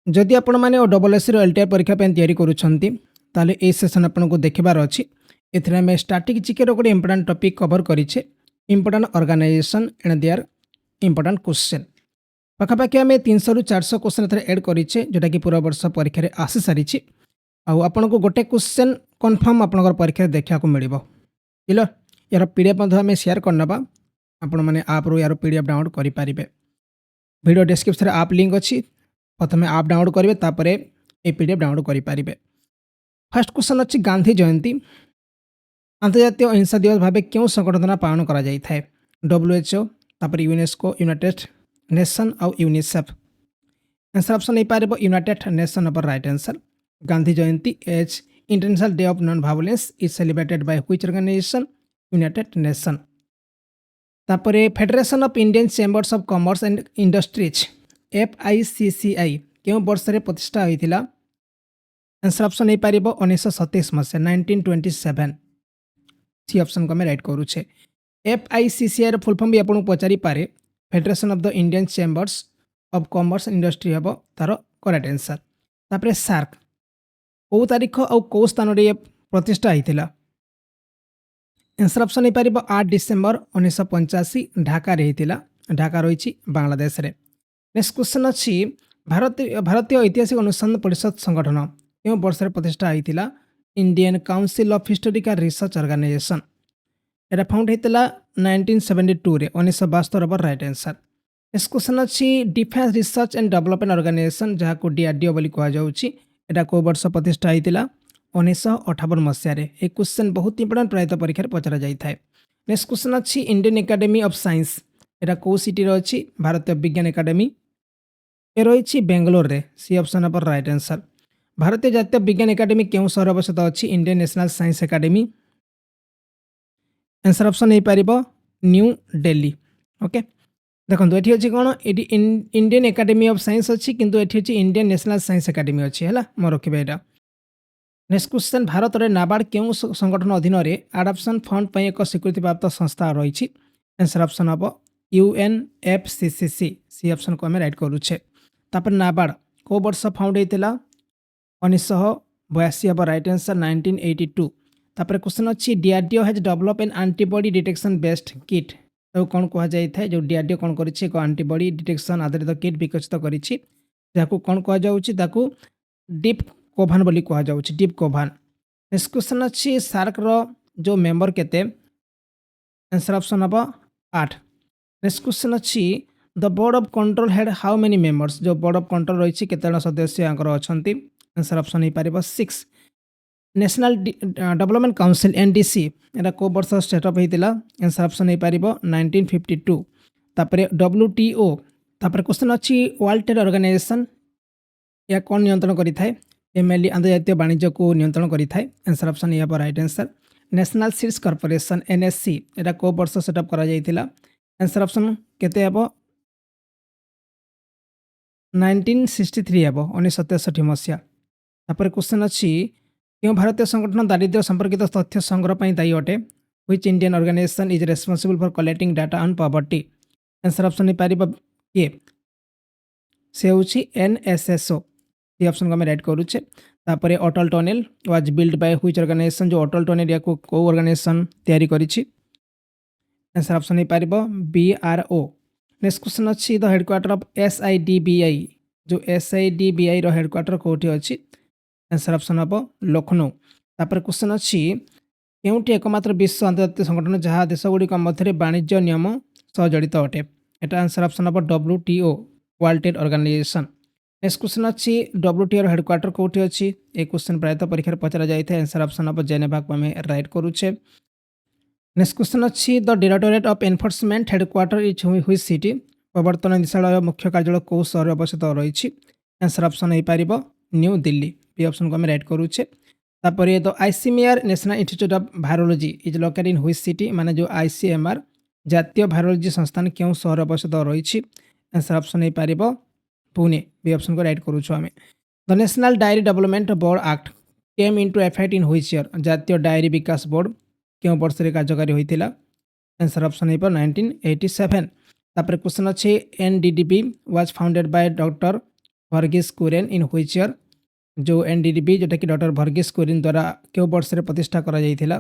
जदि आपण मैंने डबल एस एलटीआर परीक्षा तैयारी करें ये सेसन आपको देखबार अच्छी एमें स्टाटिक जिके गोटे इंपोर्टाट टॉपिक कवर करें important organisation and their important question पाखापाखि आम 300 ରୁ 400 क्वेश्चन एड करें जोटा कि पूरा वर्ष परीक्षा आसी सारी आपन को गोटे क्वेश्चन कन्फर्म आप परीक्षा देखा मिल क्लियर यार पीडीएफ आम सेयार करना आपण मैंने आप यार पीडीएफ डाउनलोड करेंगे वीडियो डिस्क्रिप्शन आप लिंक अच्छी प्रथम आप डाउनलोड करेंगे तापर ये पीडीएफ डाउनलोड करेंगे। फर्स्ट क्वेश्चन अच्छी गांधी जयंती अंतर्जातीय अहिंसा दिवस भाव क्यों संगठन पालन करा जाय थाए WHO तापर यूनेस्को यूनाइटेड नेशन और यूनिसेफ आंसर ऑप्शन नहीं पारे यूनाइटेड नेशन अपर right answer. Gandhi Jayanti as international day of non violence is celebrated by which organisation United Nation. तापर federation of Indian chambers of commerce and industries FICCI क्यों वर्ष में प्रतिष्ठा होता आंसर ऑप्शन नहीं पार 1927 मसीहा 1927 सी ऑप्शन को आम राइट करुचे। FICCI फुल फॉर्म भी आपको पचारि पारे federation of the Indian chambers of commerce industry हम तार करेक्ट आंसर। तापर सार्क कौ तारीख और कौ स्थान प्रतिष्ठा होता आंसर ऑप्शन नहीं पार 8 डिसेम्बर 1985 ढाका होता ढाका रही बांग्लादेश रे। नेक्स्ट क्वेश्चन अच्छी भारतीय ऐतिहासिक अनुसंधान परिषद संगठन क्यों वर्ष में प्रतिष्ठा होता Indian council of historical research organization एटा फाउंड होता 1972 रे 1972 राइट आंसर। नेक्स्ट क्वेश्चन अच्छी defence research and development organization जहाँ को DRDO बोली कहुच्छी कौ वर्ष प्रतिष्ठा होता 1958 मसीह। एक क्वेश्चन बहुत इंपोर्टेंट प्रायतः परीक्षा पचरा जाए। नेक्स्ट क्वेश्चन अच्छी इंडियन एकेडमी ऑफ साइंस एटा कौ सिटी अच्छी भारतीय विज्ञान एकेडमी ये रही बेंगलोर रे सी ऑप्शन पर राइट आंसर। भारतीय जातीय विज्ञान एकेडमी क्यों सहर अवस्थित अच्छी Indian national science academy answer option नहीं पार न्यू दिल्ली। ओके देखो ये अच्छी कौन ये इंडियन एकेडमी ऑफ साइंस अच्छी किंतु ये अच्छी इंडियन नेशनल साइंस एकेडमी अच्छी है मैं रखा यहाँ। नेक्स्ट क्वेश्चन भारत में नाबार्ड क्यों संगठन अधीन में एडॉप्शन फंड पर एक स्वीकृति प्राप्त संस्था रही आंसर ऑप्शन हम UNFCCC सी ऑप्शन को आम राइट करुचे। तापर नाबार्ड कौ वर्ष फाउंड होता 1982 हम राइट आंसर 1982। तापर क्वेश्चन अच्छी DRDO has develop an antibody detection based kit तो कौन कह जाए जो DRDO कौन कर एंटीबॉडी डिटेक्शन आधारित किट विकसित कर कौन कह डीप कोभान बोली कह डीप कोभान। नेक्स्ट क्वेश्चन अच्छी सार्क रो जो मेंबर केते आंसर ऑप्शन हम 8। नेक्स्ट क्वेश्चन अच्छी the board of control head how many members जो बोर्ड ऑफ कंट्रोल रही केते सदस्य अच्छा आंसर ऑप्शन नहीं पार 6। नेशनल डेवलपमेंट काउंसिल NDC एटा कौ वर्ष सेटअप होता आंसर ऑप्शन नहीं पार 1952। तापर WTO तापर क्वेश्चन अच्छी वर्ल्ड ट्रेड ऑर्गेनाइजेशन या कौन नियंत्रण करें MLE अंतर्जातीय वाणिज्य को नियंत्रण करें आंसर ऑप्शन यहाँ पर right answer. National seeds corporation NSC एटा कौ वर्ष सेटअप करा आंसर ऑप्शन केते हेबो 1963 हेबो 1967 मसीहा। तापर क्वेश्चन अच्छी क्यों भारतीय संगठन दारिद्र्य संपर्कित तथ्य संग्रह पर दायी अटे which Indian organization is responsible for collecting data on poverty answer option नहीं पार किए से हूँ NSSO ये ऑप्शन को आम राइट करुचे। तापर Atal tunnel was build by which organisation जो अटल टनेल या कौ ऑर्गेनाइजेशन तैयारी करिछि आंसर ऑप्शन नहीं पार BRO। नेक्स्ट क्वेश्चन अच्छी द हेडक्वार्टर ऑफ SIDBI जो SIDBI रो हेडक्वार्टर कौटी अच्छी आंसर ऑप्शन हम लखनऊ। तापर क्वेश्चन अच्छी केउटी एकमात्र विश्व अंतर्जातीय संगठन जहाँ देशगुड़िक मध्य वाणिज्य नियम सह जड़ित अटे एटा आंसर ऑप्शन हम WTO world trade organization. Next question अच्छी WTO रो हेडक्वार्टर कौटी अच्छी एक क्वेश्चन प्रायतः परीक्षा पचरा जाए आंसर ऑप्शन हम जेनेवा को आम राइट करुचे। नेक्स्ट क्वेश्चन अच्छी the directorate of enforcement headquarter is which city प्रवर्तन निदेशालय मुख्य कार्यालय कौ सहर अवस्थित रही आंसर ऑप्शन हो पार न्यू दिल्ली ये ऑप्शन को आम राइट करुचे। तापर the ICMR national institute of virology is located in which city माने जो ICMR जातीय वायरोलॉजी संस्थान क्यों सहर अवस्थित रही आंसर ऑप्शन हो पार पुणे ये ऑप्शन को राइट करुछु आम। The national diary development board act came into effect in which year जातीय डायरी विकास बोर्ड क्यों वर्ष में कार्यकारी होता आंसर ऑप्शन हो 1987। तापर क्वेश्चन अच्छे NDDB was founded by doctor Verghese Kurien in which year जो एनडीडीबी जोटा कि डॉक्टर भर्गिस कुरेन द्वारा क्यों वर्ष रे प्रतिष्ठा करा जाइथिला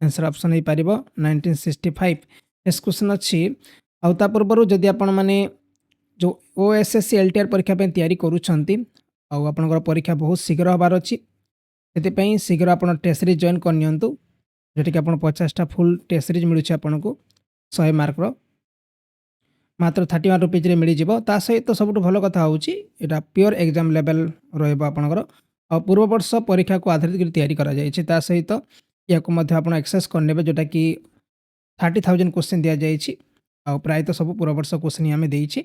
आंसर ऑप्शन हो पारिबो 1965। नेक्स्ट क्वेश्चन अछि आउता पूर्वरु जदि आपण माने जो ओएसएससी एलटीआर परीक्षा पे तैयारी करूछंती आउ आपनकर परीक्षा बहुत शीघ्र हबार अछि सेति शीघ्र आपण टेस्ट सीरीज जॉइन कर नियंतु जेटी कि आपण 50टा फुल टेस्ट सीरीज मिलुछ आपनको 100 मार्क रो मात्र 31 रुपीज रे मिली जिवो ता सहित सबटु भलो कथा होउची एटा प्योर एग्जाम लेवल रहइबो आपनकर आ पूर्व वर्ष परीक्षा को आधारित करी तैयारी करा जाय छै ता सहित याको मध्य आपण एक्सेस कर नेबे जोटा कि 30,000 क्वेश्चन दिया जाय छी आ प्राय तो सब पूर्व वर्ष क्वेश्चन हमें देई छी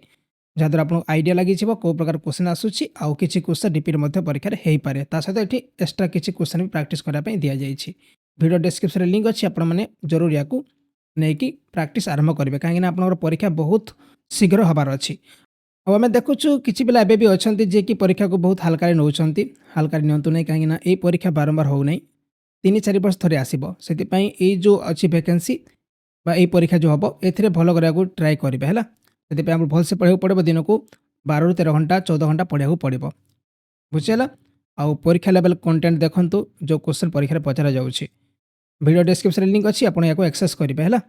जहाद्वारा आपको आइडिया लगी कौ प्रकार क्वेश्चन आसूँ आउ कि क्वेश्चन रिपीट परीक्षा हो पाए ता सहित ये एक्सट्रा किसी क्वेश्चन भी प्रैक्टिस करने दि जाए वीडियो डिस्क्रिप्शन लिंक अच्छी आपने जरूर या नहीं प्रैक्टिस आरंभ करेंगे कहीं आप परीक्षा बहुत शीघ्र हबार अच्छी अब आम देखुचु किसी पिला एबे भी अच्छा जी कि परीक्षा को बहुत हालकार नौ हालकार नियंतु नहीं कहीं ये परीक्षा बारंबार हो नहीं 3-4 वर्ष थे आसो से जो अच्छी वैकेंसी यही परीक्षा जो हम ए भल करा ट्राए करेंगे है से भलसे पढ़ा पड़ो दिन को 12-13 घंटा 14 घंटा पढ़ा पड़ो बुझीगला आउ परीक्षा लेवल कंटेंट देखंतु जो क्वेश्चन परीक्षा पचरा जाउछि वीडियो डिस्क्रिप्शन लिंक अच्छी आप एक्सेस करेंगे है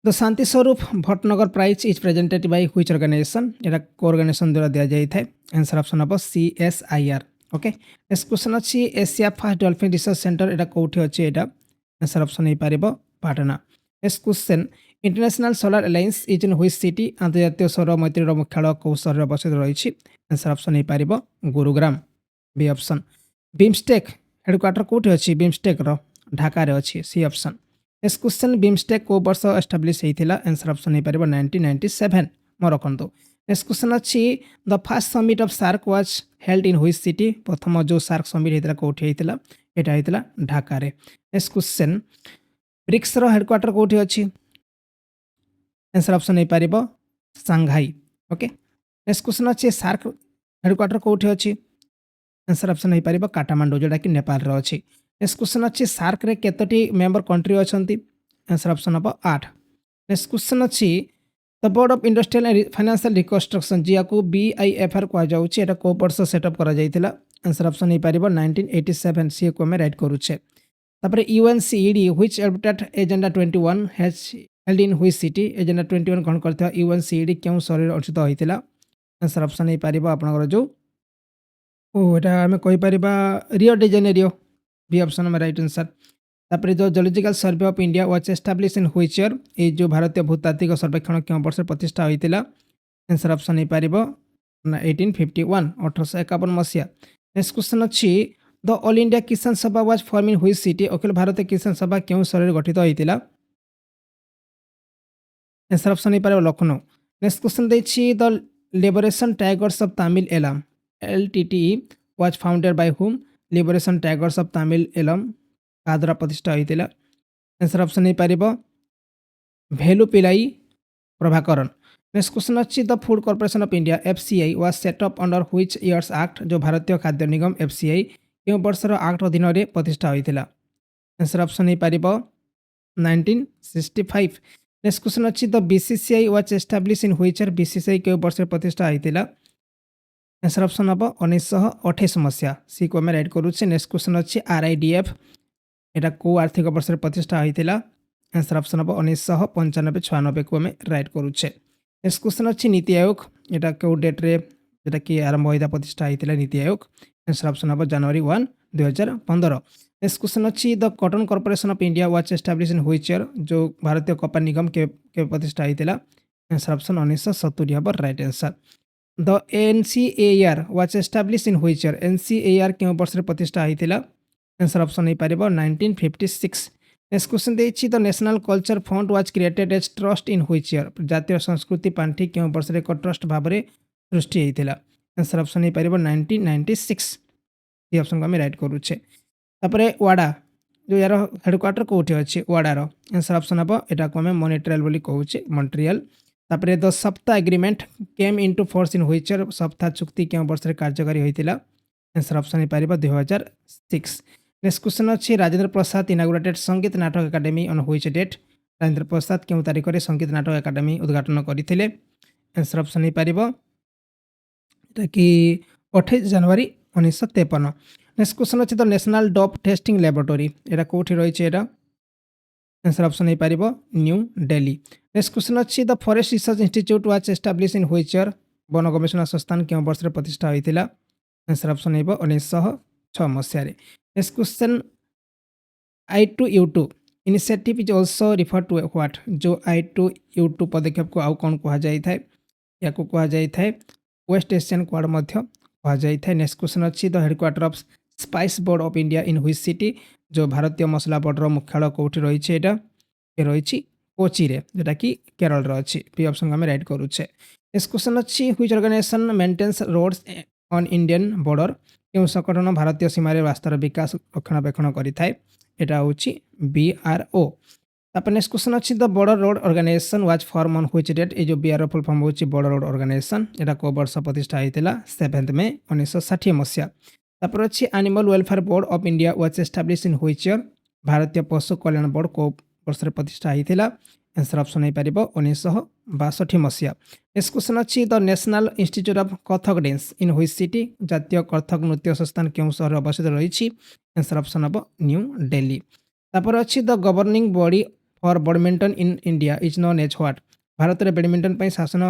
the Shanti Swarup Bhatnagar prize is presented by which organisation एटा को ऑर्गेनाइजेशन द्वारा दिया जाय थाए आंसर ऑप्शन हम CSIR ओके नेक्स्ट क्वेश्चन अच्छी Asia first dolphin research centre एटा कोठी अच्छी एटा आंसर ऑप्शन हो पारिबो Patna next question international solar alliance is in which city अंतर्जातीय सौर मैत्रीर मुख्यालय कौ सहर अवस्थित रही आंसर ऑप्शन हो पारिबो Gurugram B option BIMSTEC headquarter कोठी अच्छी बिमस्टेक रो ढाका रे अच्छी C option next question BIMSTEC को वर्ष एस्टाब्लिश होता आंसर ऑप्शन हो पारिबो 1997 मन रखु नेक्स्ट क्वेश्चन अच्छी the first summit of SAARC was held in which city प्रथम जो सार्क समिट होता कोठी होता यहाँ होता ढाका रे नेक्स्ट क्वेश्चन ब्रिक्स रो हेडक्वार्टर कोठी अच्छी आंसर ऑप्शन हो पारिबो सांघाई ओके नेक्स्ट क्वेश्चन अच्छी सार्क हेडक्वार्टर कोठी अच्छी आंसर ऑप्शन हो पारिबो काठमांडू जोटा कि नेपाल रो अच्छी नेक्स्ट क्वेश्चन अच्छी सार्क रे केतोटी मेंबर कंट्री अछंती आंसर ऑप्शन हम 8 नेक्स्ट क्वेश्चन अच्छी the board of industrial and financial reconstruction जिया को BIFR कह जाउछि एटा को वर्ष सेटअप करा जाइतिला आंसर ऑप्शन हो पारिबो 1987 सी को में राइट करूछे तापर UNCED which adapted agenda 21 has held in which city agenda 21 कोन करथि UNCED केउ शहर अनुष्ठित होइतिला आंसर ऑप्शन हो पारिबो आपनकर जो एटा हमें कहि परिबा Rio de Janeiro B option में राइट आंसर तापर जो geological survey of India was establish in which year ये जो भारतीय भूतात्विक सर्वेक्षण क्यों वर्ष प्रतिष्ठा होइतिला आंसर ऑप्शन हो पारिबो 1851 1851 मसिया नेक्स्ट क्वेश्चन अच्छी the all India Kisan Sabha was form in which city Akhil Bharatiya Kisan सभा क्यों शहर गठित होइतिला आंसर ऑप्शन हो पारिबो लखनऊ नेक्स्ट क्वेश्चन देछि the liberation tigers of Tamil Eelam LTTE was founded by whom liberation tigers of Tamil Eelam का द्वारा प्रतिष्ठा होइतिला आंसर ऑप्शन हो पारिबो भेलुपिलाई प्रभाकरन नेक्स्ट क्वेश्चन अच्छी the food corporation of India FCI was set up under which years act जो भारतीय खाद्य निगम FCI क्यों वर्षर एक्ट अधीन रे प्रतिष्ठा होइतिला आंसर ऑप्शन हो पारिबो 1965 नेक्स्ट क्वेश्चन अच्छी the BCCI was establish in which year BCCI क्यों वर्ष प्रतिष्ठा होइतिला आंसर ऑप्शन हम 1928 मसीहा सी को मैं राइट करूचे नेक्स्ट क्वेश्चन अच्छी RIDF एटा को आर्थिक वर्ष प्रतिष्ठा होइतिला आंसर ऑप्शन हम 1995-96 को मैं राइट करूचे नेक्स्ट क्वेश्चन अच्छी नीति आयोग एटा को डेट रे जेटा कि आरंभ होइता प्रतिष्ठा होइतिला नीति आयोग आंसर ऑप्शन हम जनवरी 1 2015 नेक्स्ट क्वेश्चन अच्छी the cotton corporation of India was establish in which year जो भारतीय कपास निगम के प्रतिष्ठा होइतिला आंसर ऑप्शन 1970 हम right answer the NCAR was establish in which year NCAR क्यों वर्ष प्रतिष्ठा होइतिला आंसर ऑप्शन हो पारिबो 1956 नेक्स्ट क्वेश्चन देछि the national culture fund was created as trust in which year जातीय संस्कृति पांठी क्यों वर्ष एक ट्रस्ट भाव में सृष्टि होइतिला आंसर ऑप्शन हो पारिबो 1996 ये ऑप्शन को हम राइट करूचे तापरे वाडा जो यार हेडक्वार्टर कोठी अछि वाडा रो आंसर ऑप्शन हम एटा को हम मॉन्ट्रियल बोली कहूचे मॉन्ट्रियल तापरे द सप्ताह agreement came into force in which year सप्ताह चुक्ति क्यों वर्ष कार्यकारी होइतिला आंसर ऑप्शन हो पारिबो 2006 नेक्स्ट क्वेश्चन अच्छी Rajendra Prasad inaugurated Sangeet Natak Akademi on which date Rajendra Prasad क्यों तारीख में संगीत नाटक एकाडेमी उद्घाटन करते आंसर ऑप्शन हो पारिबो এটা কি 28 জানুয়ারি 1953। নেক্সট কোশ্চেন হচ্ছে the national dope testing laboratory এটা কোউঠি রয়েছে এটা? आंसर ऑप्शन हो पार न्यू दिल्ली। नेक्स्ट क्वेश्चन अच्छी the forest research institute was establish in which year वन गवेषणा संस्थान क्यों वर्ष प्रतिष्ठा होता? आंसर ऑप्शन हो 1906 मसीह। Next question I2U2 initiative is also refer to what? जो I2U2 पदक्षेप को आउ कौन कहुए या कहुए वेस्ट एशियन क्वाड कहुए। नेक्स्ट क्वेश्चन अच्छी the headquarter of spice board of India in which city? जो भारतीय मसला बोर्डर मुख्यालय कौटी रही है ये रही कोची रे जोटा कि केरल अच्छी। पी ऑप्शन को आम राइट करुचे। नेक्स्ट क्वेश्चन अच्छी which organization maintains roads on Indian border? क्यों संगठन भारतीय सीमार रास्तार विकास रक्षणाबेक्षण करें? यहाँ हूँ BRO। तापर नेक्स्ट क्वेश्चन अच्छी the border road organization was form on which date? ये जो BRO फुल फॉर्म होची बॉर्डर रोड ऑर्गेनाइजेशन यहाँ को वर्ष प्रतिष्ठा होता 7 मई 1960 मसीहा। तापर अच्छी animal welfare board of India was establish in which year? भारतीय पशु कल्याण बोर्ड को वर्ष प्रतिष्ठा होता? आंसर ऑप्शन हो पार 1962 मसीहा। नेक्स्ट क्वेश्चन अच्छी the national institute of kathak dance in which city? जातीय कथक नृत्य संस्थान क्यों शहर अवस्थित रही? आंसर ऑप्शन हम न्यू दिल्ली। तापर अच्छी the governing body for badminton in India is known as what? Bharat में बैडमिंटन पर शासन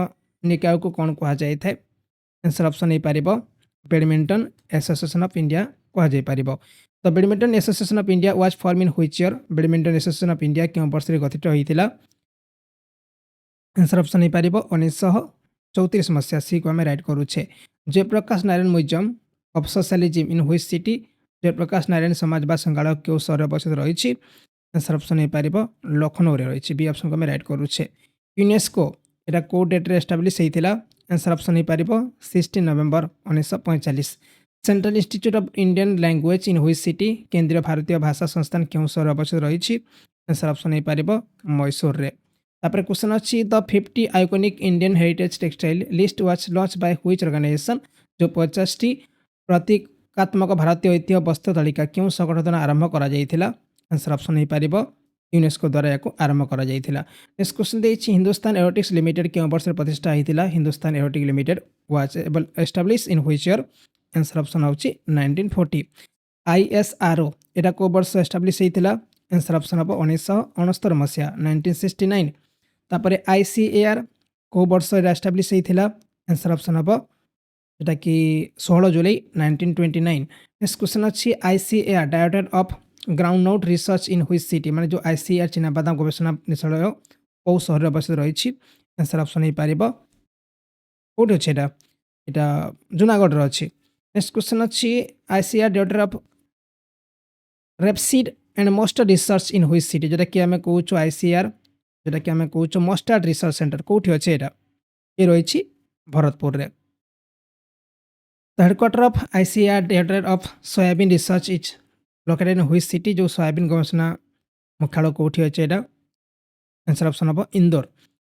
निकाय को कौन कहुए? आंसर ऑप्शन हो पार बैडमिंटन एसोसिएशन ऑफ इंडिया कहुपर। तो badminton association of India was form in which year? Badminton association of India क्यों वर्ष गठित होता? आंसर ऑप्शन हो पार 1934 मसीहा। सी को आम राइट करुचे। Jayaprakash Narayan museum of socialism in which city? Jayaprakash Narayan समाजवाद संग्रहालय क्यों शहर अवस्थित रही? आंसर ऑप्शन हो पार लखनऊ में रही। बी ऑप्शन को आम राइट करुचे। यूनेस्को यहाँ कौ डेट्रे एस्टाब्लिश होता? आंसर ऑप्शन हो पार 16 नवेम्बर 1945। Central institute of Indian language in which city? केंद्रीय भारतीय भाषा संस्थान क्यों शहर अवस्थित रही? आंसर ऑप्शन हो पार मैसूर रे। तापर क्वेश्चन अच्छी the 50 iconic Indian heritage textile list was launch by which organisation? जो 50 प्रतीकात्मक भारतीय ऐतिह्य वस्तु तालिका क्यों संगठन आरंभ कर? आंसर ऑप्शन हो पार यूनेस्को द्वारा या आरंभ कर। नेक्स्ट क्वेश्चन देखिए हिंदुस्तान एरोटिक्स लिमिटेड क्यों वर्ष प्रतिष्ठा होता? Hindustan aeronautics limited was establish in which year? Answer option हो 1940। ISRO यहाँ को वर्ष एस्टाब्लिश होता? आंसर ऑप्शन हम 1969 मसीहा 1969। तापर ICAR को वर्ष एस्टाब्लिश होता? आंसर ऑप्शन हम जोटा कि 16 जुलाई 1929। नेक्स्ट क्वेश्चन अच्छी ICAR director of groundnut research in which city? माने जो ICAR चिनाबादाम गवेषणा निदेशालय कौ शहर अवस्थित रही? आंसर ऑप्शन हो पार कौट अच्छे यहाँ जूनागढ़ अच्छी। नेक्स्ट क्वेश्चन अच्छी ICAR director of rapeseed and mustard research in which city? जोटा कि आम कहूँ ICAR जोटा कि आम कहूँ मस्टर्ड रिसर्च सेंटर कौटी अच्छे यहाँ ये रही भरतपुर रे। The headquarter of ICAR director of soybean research is located in which city? जो सोयाबीन गवेषणा मुख्यालय कौटी अच्छे यहाँ? आंसर ऑप्शन हम इंदौर।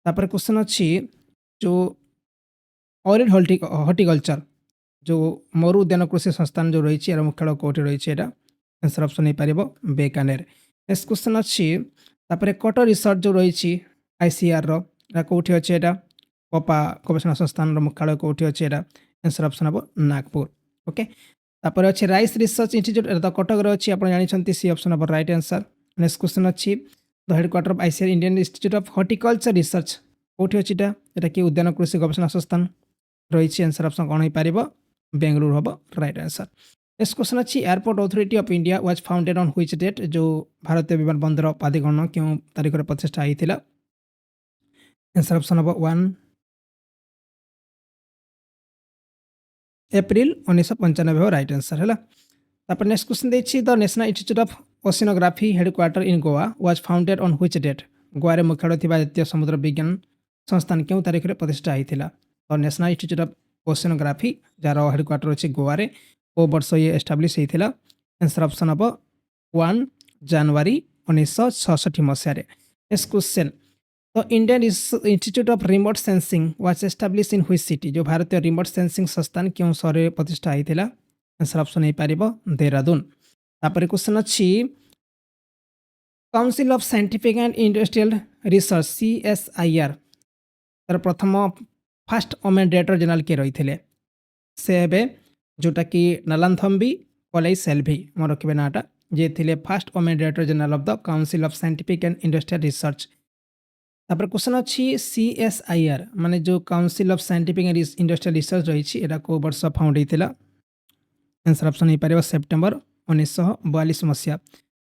तापर क्वेश्चन अच्छी जो ऑरिड हॉर्टिकल्चर जो मरु उद्यान कृषि संस्थान जो रही है मुख्यालय कौटी रही है? आंसर ऑप्शन हो पार बेकानेर। नेक्स्ट क्वेश्चन अच्छी तापर कटर रिसर्च जो रही ICAR कौटी अच्छे यहाँ? कपा गवेषणा संस्थान मुख्यालय कौटी अच्छे यहाँ? आंसर ऑप्शन हम नागपुर। ओके तापर अच्छे rice research institute the Cuttack अच्छी आप जानते सी ऑप्शन हम राइट आंसर। नेक्स्ट क्वेश्चन अच्छी the headquarter of ICAR Indian institute of horticulture research कौटी अच्छी यहाँ कि उद्यान कृषि गवेषणा संस्थान रही? आंसर ऑप्शन कौन हो पार बेंगलुरु हम राइट आंसर। नेक्स्ट क्वेश्चन अच्छी airport authority of India was founded on which date? जो भारतीय विमान बंदर प्राधिकरण क्यों तारीख में प्रतिष्ठा होता? आंसर ऑप्शन हम 1 एप्रिल 1995 राइट आंसर है। तापर नेक्स्ट क्वेश्चन देखिए the national institute of oceanography headquarter in Goa was founded on which date? Goa मुख्यालय जातीय समुद्र विज्ञान संस्थान क्यों तारीख में प्रतिष्ठा होता? तो national institute of oceanography jar headquarter अच्छे गोवा को वर्ष ये एस्टाब्लिश होता? आंसर ऑप्शन हम 1 जनवरी 1966 मसीह। नेक्स्ट क्वेश्चन तो Indian institute of remote sensing was establish in which city? जो भारतीय रिमोट सेंसिंग संस्थान क्यों शहर प्रतिष्ठा होता? आंसर ऑप्शन हो पार देहरादून। तापर क्वेश्चन अच्छी council of scientific and industrial research CSIR तार प्रथम फास्ट वोमेन डायरेक्टर जनरल किए रही थे? से हेबे जोटा कि नालांथम्बी पलाई सेल्वी मन रखिबे नाटा जे थिले first women director general of the council of scientific and industrial research. तापर क्वेश्चन अछि सीएसआईआर माने जो council of scientific and industrial research रही एटा को वर्ष फाउंड होइतिला। आंसर ऑप्शन हो पारे सेप्टेम्बर 1942 मसीहा।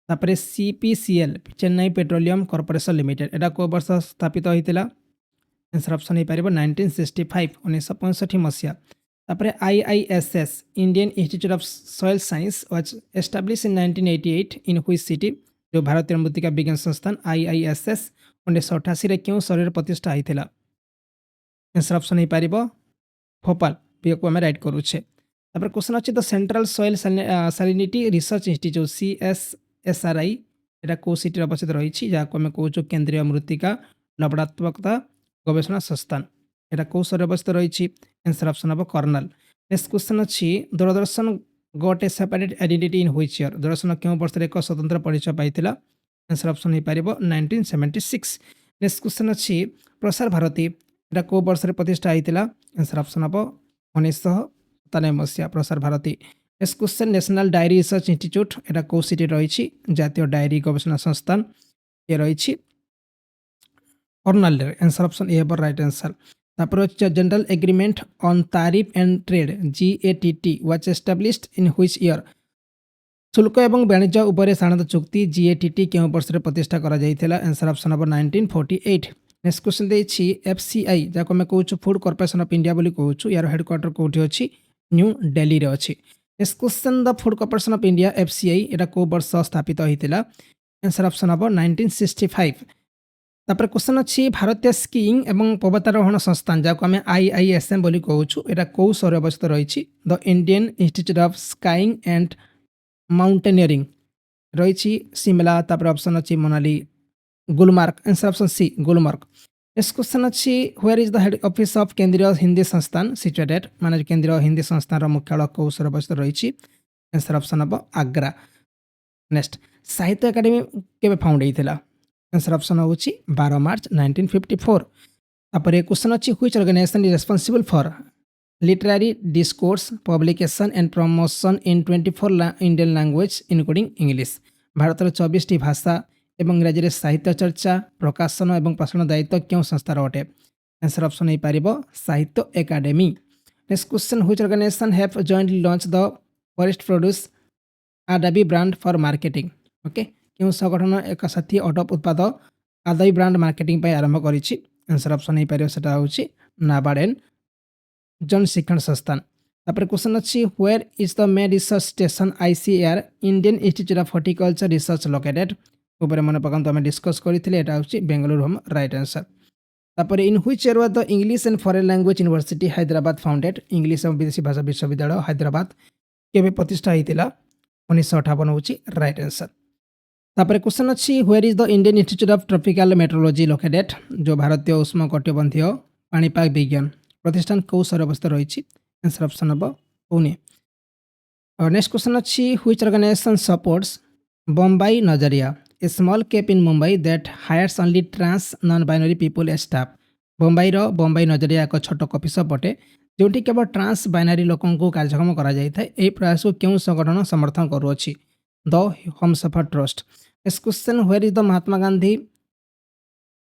तापर CPCL Chennai petroleum corporation limited एटा को वर्ष स्थापित होइतिला। आंसर ऑप्शन हो पारे 1965 1965 मसीहा। तापर IISS Indian institute of soil science was establish in 1988 in which city जो भारतीय मृत्तिका विज्ञान संस्थान आईआईएसएस 1988 क्यों शरीर प्रतिष्ठा होइतिला। आंसर ऑप्शन हो पारे भोपाल बी को आम राइट करुचे। तापर क्वेश्चन अच्छी the central soil salinity research institute CSSRI एटा को सिटी अवस्थित रही जहाँ आम कहूँ केंद्रीय मृत्तिका लवणात्मकता गवेषणा संस्थान एटा कौ शहर अवस्थित रही। आंसर ऑप्शन हम कर्नाल। नेक्स्ट क्वेश्चन अच्छी Doordarshan got a separate identity in which year Doordarshan क्यों वर्ष एक स्वतंत्र परिचय पाइला। आंसर ऑप्शन हो पारे 1976। नेक्स्ट क्वेश्चन अच्छी प्रसार भारती एटा कौ वर्ष प्रतिष्ठा होता। आंसर ऑप्शन हम 1997 मसीहा Prasar Bharati. Next question national dairy research institute एटा कौ सिटी रही जातीय डायरी गवेषणा संस्थान ये रही कर्नाल। आंसर ऑप्शन ए हम राइट आंसर। तापर जनरल एग्रीमेंट ऑन तारिफ and trade GATT was established in which year शुल्क एवं वाणिज्य उपर साधारण चुक्ति जीएटीटी क्यों वर्ष प्रतिष्ठा करा जाइथिला। आंसर ऑप्शन हम 1948। नेक्स्ट क्वेश्चन देछि एफसीआई जाको मैं कहूँ फूड कॉर्पोरेशन ऑफ इंडिया बोली कहूँ यार हेडक्वार्टर कौटी अच्छी न्यू दिल्ली रे अच्छी। Next question the food corporation of India FCI एटा को वर्ष स्थापित होइतिला। आंसर ऑप्शन हम 1965। तापर क्वेश्चन अच्छी भारतीय स्कीइंग एवं पर्वतारोहण संस्थान जहाँ आम आईआईएसएम बोली कहूँ एटा कौ शहर अवस्थित रही the Indian institute of skiing and mountaineering रही शिमला। तापर ऑप्शन अच्छी Manali Gulmarg. Answer option C Gulmarg. Next question अच्छी where is the head office of Kendriya Hindi संस्थान सिचुएटेड माने केंद्रीय हिंदी संस्थान मुख्यालय कौ शहर अवस्थित रही। आंसर ऑप्शन हम आग्रा। नेक्स्ट साहित्य एकाडेमी केबे फाउंड होइतिला। आंसर ऑप्शन हो 12 मार्च 1954। तापर क्वेश्चन अच्छी which organization is responsible for literary discourse publication and promotion in 24 Indian language including English भारत 24 भाषा एवं इंग्राजी साहित्य चर्चा प्रकाशन और प्रसारण दायित्व क्यों संस्थार अटे। आंसर ऑप्शन हो पारे Sahitya Akademi. Next question which organisation have jointly launch the forest produce आडाबी ब्रांड फॉर मार्केटिंग। ओके क्यों संगठन एक साथी अटप उत्पाद आदाबी ब्रांड मार्केटिंग आरंभ करिछि। आंसर ऑप्शन हो पारे सेटा होछि नाबार्ड एंड जन शिक्षण संस्थान। तापर क्वेश्चन अच्छी where is the main research station ICAR Indian institute of horticulture research located ऊपर मन पकान आम डिस्कस करते बेंगलुरु हम राइट आंसर। तापर इन which year was the English and foreign language university Hyderabad founded English और विदेशी भाषा विश्वविद्यालय हैदराबाद केबे प्रतिष्ठा होइतिला 1958 होछि राइट आंसर। तापर क्वेश्चन अच्छी where is the Indian institute of tropical metrology located जो भारतीय उष्ण कटिबंधीय पाणीपाग विज्ञान प्रतिष्ठान कौ शहर अवस्थित रही। आंसर ऑप्शन हम पुणे। और नेक्स्ट क्वेश्चन अच्छी which organisation supports Bambai Nazariya a small cafe in Mumbai that hires only trans non binary people a staff Bambai Bambai Nazariya एक छोट कॉफी शॉप अटे जोटी केवल ट्रांस बाइनरी लोकों को कार्यक्रम करा जायଥାଏ। एही प्रयास को क्यों संगठन समर्थन करुअछि the Humsafar trust. Next question where is the Mahatma Gandhi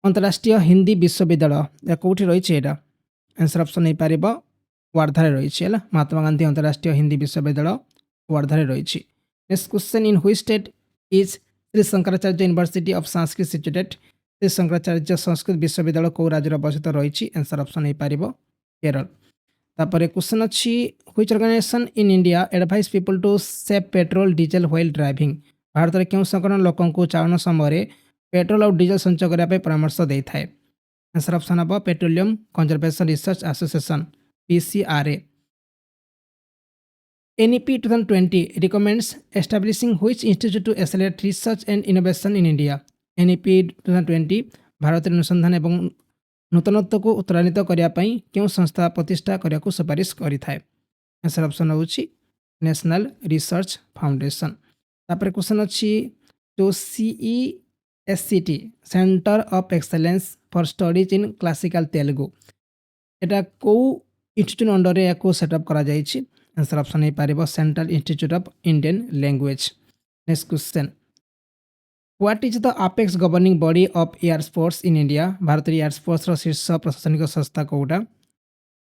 Antarrashtriya Hindi विश्वविद्यालय कौटी रही एटा। आंसर ऑप्शन हो पारे वार्धा रही है महात्मा गांधी अंतरराष्ट्रीय हिंदी विश्वविद्यालय वार्धा रही। Next question in which state is Shri Shankaracharya university of Sanskrit situated Shri Shankaracharya Sanskrit विश्वविद्यालय कौ राज्य अवस्थित रही। आंसर ऑप्शन हो पारे केरल। तापर क्वेश्चन अच्छी which organization in India advise people to save petrol diesel while driving भारत में क्यों संगठन लोकों को चालन समय पेट्रोल और डीजल संचय करने परामर्श देता है। आंसर ऑप्शन हम petroleum conservation research association PCRA। NEP 2020 recommends establishing which institute to accelerate research and innovation in India। NEP 2020 Bharat अनुसंधान एवं नूतनत्व को उत्साहित करने क्यों संस्था प्रतिष्ठा करने को सुपारिश करिथाए। आंसर ऑप्शन होछि नेशनल रिसर्च फाउंडेशन। तापर क्वेश्चन अच्छी जो CESCT centre of excellence for studies in classical Telugu एटा को ଇନଷ୍ଟିଚ୍ୟୁଟ୍ ଅଣ୍ଡରରେ ୟାକୁ ସେଟଅପ୍ କରାଯାଇଛି। ଆନ୍ସର୍ ଅପସନ୍ ହେଇପାରିବ central institute of Indian language. Next question, what is the apex governing body of air sports in India? ଭାରତରେ ଏୟାର ସ୍ପୋର୍ଟସର ଶୀର୍ଷ ପ୍ରଶାସନିକ ସଂସ୍ଥା କେଉଁଟା?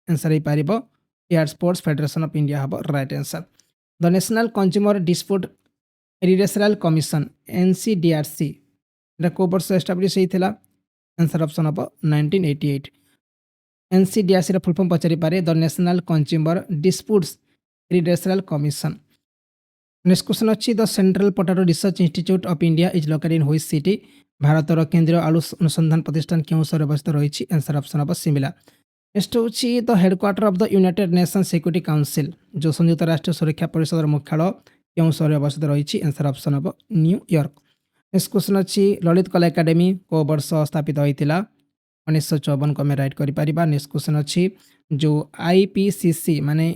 ଆନ୍ସର୍ ହେଇପାରିବ air sports federation of India ହେବ ରାଇଟ୍ ଆନ୍ସର୍। ଦ national consumer dispute redressal commission NCDRC এটা କେଉଁ ବର୍ଷ ଏଷ୍ଟାବ୍ଲିଶ୍ ହେଇଥିଲା? ଆନ୍ସର୍ ଅପସନ୍ ହେବ 1988। NCDRCର ଫୁଲ୍ ଫର୍ମ ପଚାରିପାରେ the national consumer disputes redressal commission. Next question ଅଛି the central potato research institute of India is located in which city? ଭାରତର କେନ୍ଦ୍ରୀୟ ଆଳୁ ଅନୁସନ୍ଧାନ ପ୍ରତିଷ୍ଠାନ କେଉଁ ସହରରେ ଅବସ୍ଥିତ ରହିଛି? ଆନ୍ସର୍ ଅପସନ୍ ହେବ ସିମଲା। ନେକ୍ସଟ ହେଉଛି the headquarter of the United Nations security council, ଯେଉଁ ସଂଯୁକ୍ତ ରାଷ୍ଟ୍ର ସୁରକ୍ଷା ପରିଷଦର ମୁଖ୍ୟାଳୟ କେଉଁ ସହରରେ ଅବସ୍ଥିତ ରହିଛି? ଆନ୍ସର୍ ଅପସନ୍ ହେବ ନ୍ୟୁୟର୍କ। ନେକ୍ସଟ କ୍ୱେଶ୍ଚନ୍ ଅଛି ଲଳିତ କଲା ଏକାଡେମୀ କେଉଁ ବର୍ଷ ସ୍ଥାପିତ ହୋଇଥିଲା? 1954 କୁ ଆମେ ରାଇଟ୍ କରିପାରିବା। ନେକ୍ସଟ କ୍ୱେଶ୍ଚନ୍ ଅଛି ଯେଉଁ IPCC ମାନେ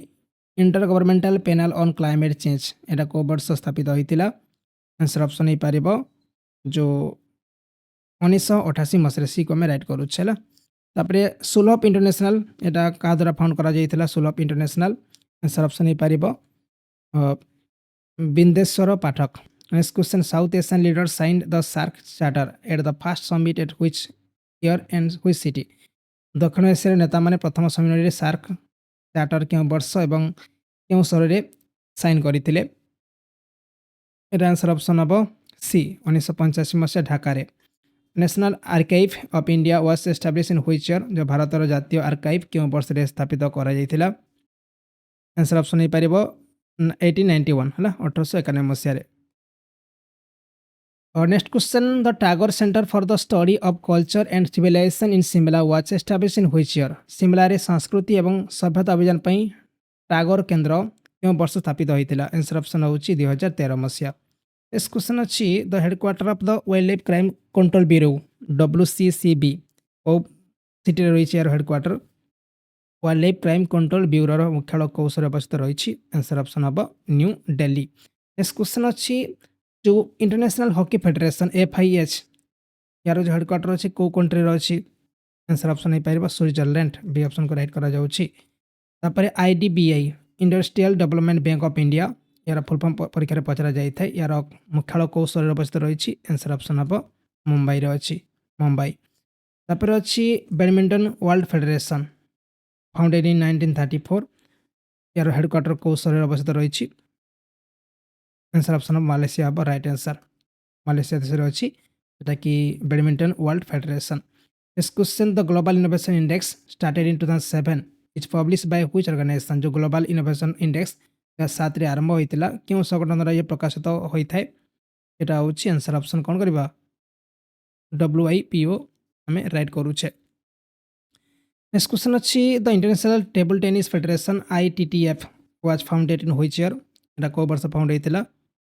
inter governmental panel on climate change এটা କେଉଁ ବର୍ଷ ସ୍ଥାପିତ ହୋଇଥିଲା? ଆନ୍ସର୍ ଅପସନ୍ ହେଇପାରିବ ଯେଉଁ 1988 ମସିହାରେ, ସି କୁ ଆମେ ରାଇଟ୍ କରୁଛେ ହେଲା। ତାପରେ ସୁଲଭ ଇଣ୍ଟରନ୍ୟାସନାଲ এটা କାହା ଦ୍ୱାରା ଫାଉଣ୍ଡ କରାଯାଇଥିଲା? ସୁଲଭ ଇଣ୍ଟରନ୍ୟାସନାଲ, ଆନ୍ସର୍ ଅପସନ୍ ହେଇପାରିବ Bindeshwar Pathak. Next question, south Asian leader signed the SAARC charter at the first summit at which year and which city? ଦକ୍ଷିଣ ଏସିଆର ନେତାମାନେ ପ୍ରଥମ ସମ୍ମିଳନୀରେ ସାର୍କ ଚାର୍ଟର କେଉଁ ବର୍ଷ ଏବଂ କେଉଁ ସହରରେ ସାଇନ୍ କରିଥିଲେ? ଏଟା ଆନ୍ସର୍ ଅପସନ୍ ହେବ ସି 1985 ମସିହା ଢାକାରେ। National archive of India was establish in which year? ଯେଉଁ ଭାରତର ଜାତୀୟ ଆର୍କାଇଭ୍ କେଉଁ ବର୍ଷରେ ସ୍ଥାପିତ କରାଯାଇଥିଲା? ଆନ୍ସର୍ ଅପସନ୍ ହେଇପାରିବ 1891 ହେଲା, 1891 ମସିହାରେ। Next question, the Tagore centre for the study of culture and civilisation in Simla was establish in which year? ସିମଲାରେ ସଂସ୍କୃତି ଏବଂ ସଭ୍ୟତା ଅଭିଯାନ ପାଇଁ ଟାଗୋର କେନ୍ଦ୍ର କେଉଁ ବର୍ଷ ସ୍ଥାପିତ ହୋଇଥିଲା? ଆନ୍ସର୍ ଅପସନ୍ ହେଉଛି 2013 ମସିହା। ନେକ୍ସଟ କ୍ୱେଶ୍ଚନ୍ ଅଛି the headquarter of the wild life crime control bureau WCCB କେଉଁ ସିଟିରେ ରହିଛି ଏହାର headquarter? Wild life crime control ବ୍ୟୁରୋର ମୁଖ୍ୟାଳୟ କେଉଁ ସହରରେ ଅବସ୍ଥିତ ରହିଛି? ଆନ୍ସର୍ ଅପସନ୍ ହେବ ନ୍ୟୁ ଦିଲ୍ଲୀ। ନେକ୍ସଟ କ୍ୱେଶ୍ଚନ୍ ଅଛି ଯେଉଁ ଇଣ୍ଟରନ୍ୟାସନାଲ୍ ହକି ଫେଡେରେସନ୍ FIH ଏହାର ଯେଉଁ ହେଡ଼କ୍ୱାର୍ଟର ଅଛି କେଉଁ କଣ୍ଟ୍ରିରେ ଅଛି? ଆନ୍ସର୍ ଅପସନ୍ ହେଇପାରିବ ସୁଇଜରଲ୍ୟାଣ୍ଡ, ବି ଅପସନ୍କୁ ରାଇଟ୍ କରାଯାଉଛି। ତାପରେ IDBI industrial development bank of India ଏହାର ଫୁଲ୍ ଫର୍ମ ପରୀକ୍ଷାରେ ପଚରାଯାଇଥାଏ। ଏହାର ମୁଖ୍ୟାଳୟ କେଉଁ ସହରରେ ଅବସ୍ଥିତ ରହିଛି? ଆନ୍ସର୍ ଅପସନ୍ ହେବ ମୁମ୍ବାଇରେ ଅଛି, ମୁମ୍ବାଇ। ତାପରେ ଅଛି badminton world federation founded in 1934 ଏହାର ହେଡ଼କ୍ୱାର୍ଟର କେଉଁ ସହରରେ ଅବସ୍ଥିତ ରହିଛି? ଆନ୍ସର୍ ଅପସନ୍ ଅଫ୍ ମାଲେସିଆ ହେବ ରାଇଟ୍ ଆନ୍ସର୍। ମାଲେସିଆ ଦେଶରେ ଅଛି ଯେଉଁଟାକି badminton world federation. Next question, the global innovation index started in 2007 is publish Bai which organisation? ଯେଉଁ ଗ୍ଲୋବାଲ ଇନୋଭେସନ୍ ଇଣ୍ଡେକ୍ସ 2007ରେ ଆରମ୍ଭ ହୋଇଥିଲା କେଉଁ ସଂଗଠନ ଦ୍ୱାରା ଇଏ ପ୍ରକାଶିତ ହୋଇଥାଏ? এটা ହେଉଛି ଆନ୍ସର୍ ଅପସନ୍ କ'ଣ କରିବା? WIPO ଆମେ ରାଇଟ୍ କରୁଛେ। ନେକ୍ସଟ କ୍ୱେଶ୍ଚନ୍ ଅଛି the international table tennis federation ITTF was founded in which year? এটা କେଉଁ ବର୍ଷ ଫାଉଣ୍ଡ ହେଇଥିଲା?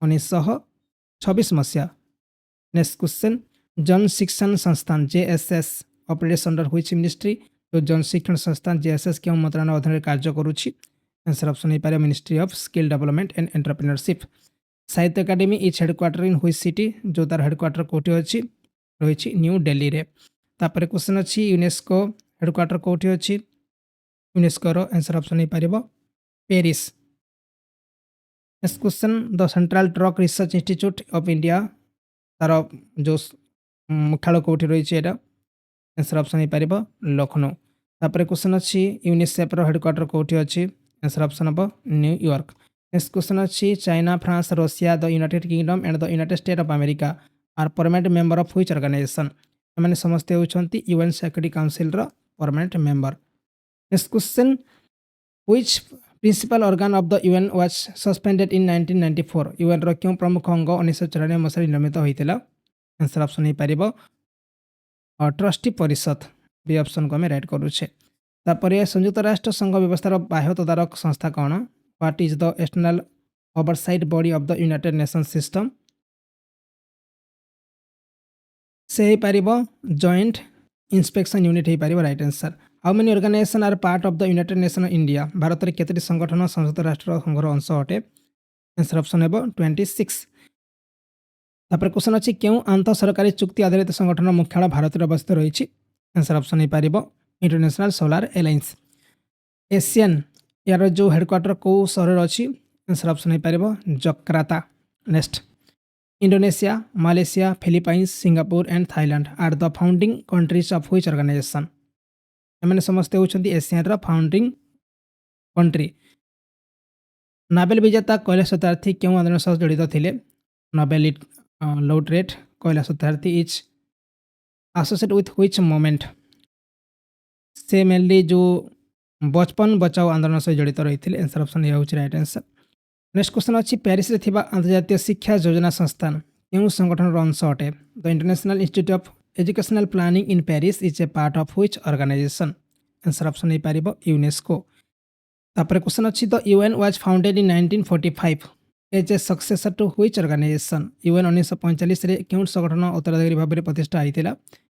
1926 ମସିହା। Next question, Jan Shikshan Sansthan JSS operates under which ministry? ଯେଉଁ ଜନଶିକ୍ଷଣ ସଂସ୍ଥାନ JSS କେଉଁ ମନ୍ତ୍ରଣାଳୟ ଅଧୀନରେ କାର୍ଯ୍ୟ କରୁଛି? ଆନ୍ସର୍ ଅପସନ୍ ହେଇପାରିବ ministry of skill development and entrepreneurship. Sahitya Akademi is headquarter in which city? ଯେଉଁ ତାର ହେଡ଼କ୍ୱାର୍ଟର କେଉଁଠି ଅଛି? ରହିଛି ନ୍ୟୁ ଦିଲ୍ଲୀରେ। ତାପରେ କ୍ୱେଶ୍ଚନ୍ ଅଛି ୟୁନେସ୍କୋ ହେଡ଼କ୍ୱାର୍ଟର କେଉଁଠି ଅଛି? ୟୁନେସ୍କୋର ଆନ୍ସର୍ ଅପସନ୍ ହେଇପାରିବ Paris. Next question, the central truck research institute of India ତାର ଯେଉଁ ମୁଖ୍ୟାଳୟ କେଉଁଠି ରହିଛି? ଏଇଟା ଆନ୍ସର୍ ଅପସନ୍ ହେଇପାରିବ ଲକ୍ଷ୍ନୌ। ତାପରେ କ୍ୱେଶ୍ଚନ୍ ଅଛି ୟୁନିସେଫ୍ର ହେଡ଼କ୍ୱାର୍ଟର କେଉଁଠି ଅଛି? ଆନ୍ସର୍ ଅପସନ୍ ହେବ ନ୍ୟୁୟର୍କ। ନେକ୍ସଟ କ୍ୱେଶ୍ଚନ୍ ଅଛି China, France, Russia, the United Kingdom and the United State of America are permanent member of which organisation? ଏମାନେ ସମସ୍ତେ ହେଉଛନ୍ତି UN ସିକ୍ୟୁରିଟି କାଉନସିଲ୍ର permanent member. Next question, which principal organ of the UN was suspended in 1994? ୟୁଏନ୍ର କେଉଁ ପ୍ରମୁଖ ଅଙ୍ଗ 1994 ମସିହାରେ ନିର୍ମିତ ହୋଇଥିଲା? ଆନ୍ସର୍ ଅପସନ୍ ହେଇପାରିବ ଟ୍ରଷ୍ଟି ପରିଷଦ, ବି ଅପସନ୍କୁ ଆମେ ରାଇଟ୍ କରୁଛେ। ତାପରେ ସଂଯୁକ୍ତ ରାଷ୍ଟ୍ର ସଂଘ ବ୍ୟବସ୍ଥାର ବାହ୍ୟ ତଦାରଖ ସଂସ୍ଥା କ'ଣ? What is the external oversight body of the United Nations system? ସେ ହେଇପାରିବ ଜଏଣ୍ଟ ଇନ୍ସପେକ୍ସନ୍ ୟୁନିଟ୍ ହେଇପାରିବ right answer. How many organisation R part of the United nation India? ଭାରତରେ କେତୋଟି ସଂଗଠନ ସଂଯୁକ୍ତ ରାଷ୍ଟ୍ର ସଂଘର ଅଂଶ ଅଟେ? ଆନ୍ସର୍ ଅପସନ୍ ହେବ 26। ତାପରେ କ୍ୱେଶ୍ଚନ୍ ଅଛି କେଉଁ ଆନ୍ତଃ ସରକାରୀ ଚୁକ୍ତି ଆଧାରିତ ସଂଗଠନର ମୁଖ୍ୟାଳୟ ଭାରତରେ ଅବସ୍ଥିତ ରହିଛି? ଆନ୍ସର୍ ଅପସନ୍ ହେଇପାରିବ ଇଣ୍ଟରନ୍ୟାସନାଲ୍ ସୋଲାର ଆଲାଏନ୍ସ। एशियन यार जो हेडक्वार्टर को सहर अच्छी आंसर ऑप्शन हो पार Jakarta. Next Indonesia, Malaysia, Philippines, Singapore and Thailand are the founding countries of which organisation. एमने समस्ते होती एशियार फाउंडिंग कंट्री। नोबेल विजेता कैलाश सत्यार्थी क्यों आंदोलन सह जड़ित थे। Nobel laureate Kailash Satyarthi is associate with which moment. से मेनली जो बचपन बचाओ आंदोलन सह जड़ित रही थे। आंसर ऑप्शन यह होची राइट आंसर। नेक्स्ट क्वेश्चन अच्छी पेरिस रे थिबा अंतर्जातीय शिक्षा योजना संस्थान केउं संगठन अंश अटे। The international institute of educational planning in Paris is a part of which organization. Answer option हो पार यूनेस्को। तापर क्वेश्चन अच्छी the UN was founded in 1945 as a successor to which organization. UN 1945 रे केउं संगठन उत्तराधिकारी भाव में प्रतिष्ठा होता।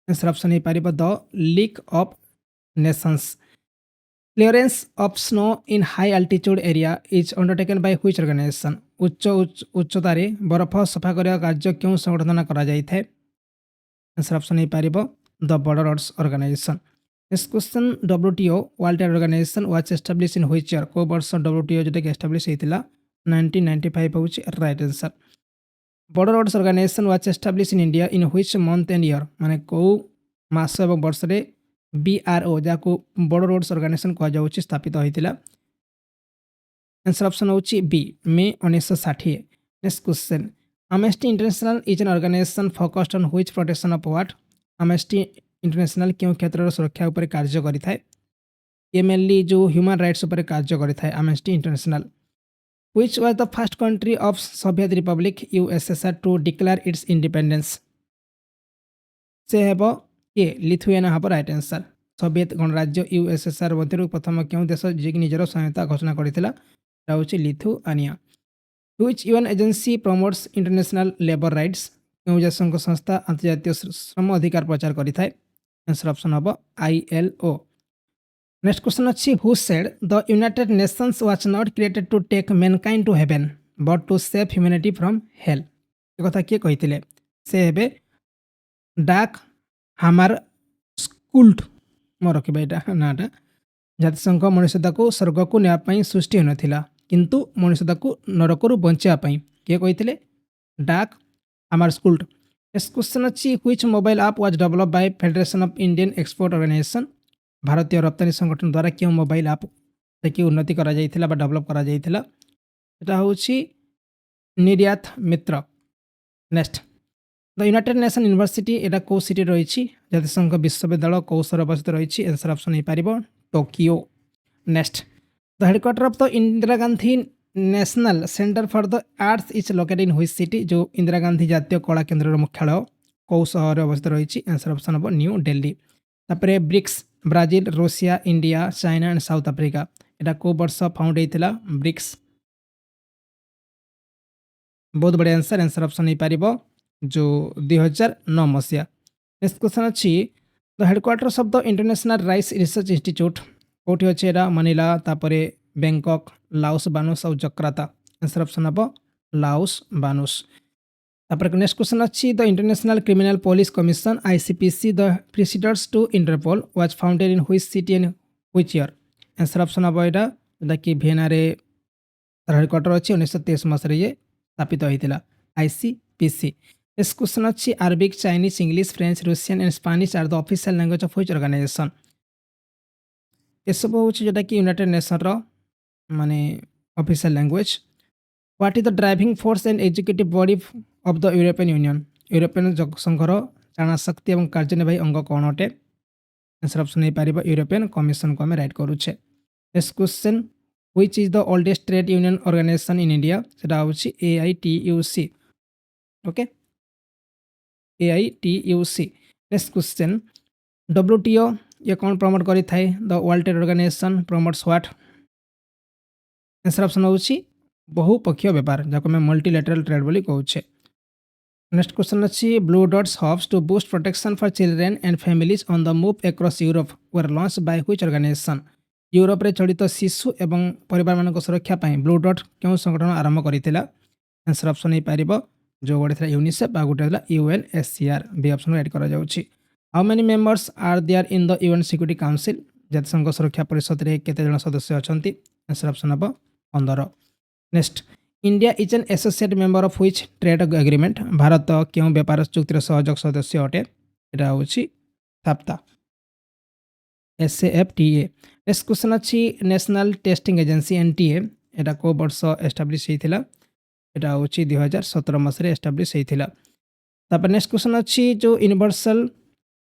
आंसर ऑप्शन हो पार the league of nations. Clearance of snow in high altitude area is undertaken by which organisation. उच्चतार बरफ सफा करने कार्य क्यों संगठन कराए। आंसर ऑप्शन हो पार the border roads organisation. Next question WTO world trade organisation was establish in which year. को वर्ष WTO जोटा कि एस्टाब्लिश होता 1995 हूँ right answer. Border roads organisation was establish in India in which month and year. माने को मास और वर्ष रे BRO जहाँ को बॉर्डर रोड्स ऑर्गेनाइजेशन कहुँ स्थापित होता। आंसर ऑप्शन हो B May 1960। Next question Amnesty International is an organization focused on which protection of what. Amnesty International क्यों क्षेत्र सुरक्षा उपर कार्य करें। ये मेनली जो ह्यूमन राइट्स उपर कार्य करें Amnesty International. Which was the first country of Soviet republic USSR to declare its independence. से हेब ये लिथुआनिया हम राइट आंसर। सोवियत गणराज्य USSR मध्य प्रथम क्यों देश जी निजर संहिता घोषणा करता हूँ Lithuania. Which UN agency promotes international labour rights. क्यों जातिसंघ संस्था अंतर्जातीय श्रम अधिकार प्रचार करें। आंसर ऑप्शन हम ILO। नेक्स्ट क्वेश्चन अच्छी who said the United Nations was not created to take mankind to heaven but to save humanity from hell. ये कथा किए कही से हेबे डाक हामार स्कुल्ट मो रखा यहाँ नाटा। जातिसंघ मनुष्यता को स्वर्ग को नापी सृष्टि होना किंतु मनुष्यता को नरक बचापी किए कही डाक हामार स्कुल्ट। नेक्स्ट क्वेश्चन अच्छी which mobile app was develop by federation of Indian export organization. भारतीय रप्तानी संगठन द्वारा क्यों मोबाइल ऐप की उन्नति करा डेवलप करा हूँ Niryat Mitra. Next the united nation university एटा को सिटी रही जातिसंघ विश्वविद्यालय कौ सहर अवस्थित रही। आंसर ऑप्शन हो पार Tokyo. Next the headquarter of the Indira Gandhi national centre for the arts is located in which city. जो इंदिरा गांधी जातीय कला केन्द्र मुख्यालय कौ सहर अवस्थित रही। आंसर ऑप्शन हम न्यू दिल्ली। तापर BRICS Brazil, Russia, India, China and South Africa एटा को वर्ष फाउंड होता ब्रिक्स। बहुत बढ़िया आंसर। आंसर ऑप्शन हो पार जो 2009 मसीहा। नेक्स्ट क्वेश्चन अच्छी the headquarters of the international rice research institute कौटी अच्छे मनीला तापर बैंकॉक, लाओस, बानुस और जकार्ता। आंसर ऑप्शन हम लाओस बानुस। तापर नेक्स्ट क्वेश्चन अच्छी the international criminal police commission ICPC the precursors to Interpol was founded in which city and which year. Answer option हम यहाँ जोटा कि vienna रे headquarter अच्छी 1923 मसीह स्थापित होता ICPC। नेक्स्ट क्वेश्चन अच्छी Arabic, Chinese, English, French, Russian and Spanish are the official language of which organisation. ये सब हूँ जोटा कि यूनाइटेड नेशन माने official language. What is the driving force and executive body of the European union. European संघर चाणा शक्ति और कार्यनिर्वाही अंग कौन अटे। आंसर ऑप्शन हो पार यूरोपियन कमिशन को आम राइट करुचे। Next question which is the oldest trade union organization in India. सेटा हूँ AITUC। Okay AITUC। Next question WTO ये कौन प्रमोट करी थाए। The world trade organization promotes what. Answer option हूँ बहुपक्षीय व्यापार जहाँ मैं मल्टीलैटरल ट्रेड बोली कहूचे। नेक्स्ट क्वेश्चन अच्छी blue dots hubs to boost protection for children and families on the move across Europe were launch by which organization. Europe रे चलित शिशु एवं परिवार मान सुरक्षा ब्लू डॉट क्यों संगठन आरंभ करथिला। आंसर ऑप्शन हो पार जो गोटे था यूनिसेफ आ गोटे था UNSCR। बी ऑप्शन राइट करा जाउछि। How many members are there in the UN security council. ଜାତିସଂଘ ସୁରକ୍ଷା ପରିଷଦରେ କେତେ ଜଣ ସଦସ୍ୟ ଅଛନ୍ତି? ଆନ୍ସର୍ ଅପସନ୍ ହେବ 15। Next, India is an associate member of which trade agreement? Bharat କେଉଁ ବ୍ୟାପାର ଚୁକ୍ତିର ସହଯୋଗ ସଦସ୍ୟ ଅଟେ? ଏଇଟା ହେଉଛି ସାପ୍ତା, SAFTA। ନେକ୍ସଟ କ୍ୱେଶ୍ଚନ୍ ଅଛି, ନ୍ୟାସନାଲ୍ ଟେଷ୍ଟିଂ ଏଜେନ୍ସି NTA ଏଇଟା କେଉଁ ବର୍ଷ ଏଷ୍ଟାବ୍ଲିଶ ହେଇଥିଲା? ଏଇଟା ହେଉଛି 2017 ମସିହାରେ ଏଷ୍ଟାବ୍ଲିଶ ହେଇଥିଲା। ତାପରେ ନେକ୍ସଟ କ୍ୱେଶ୍ଚନ୍ ଅଛି, ଯେଉଁ universal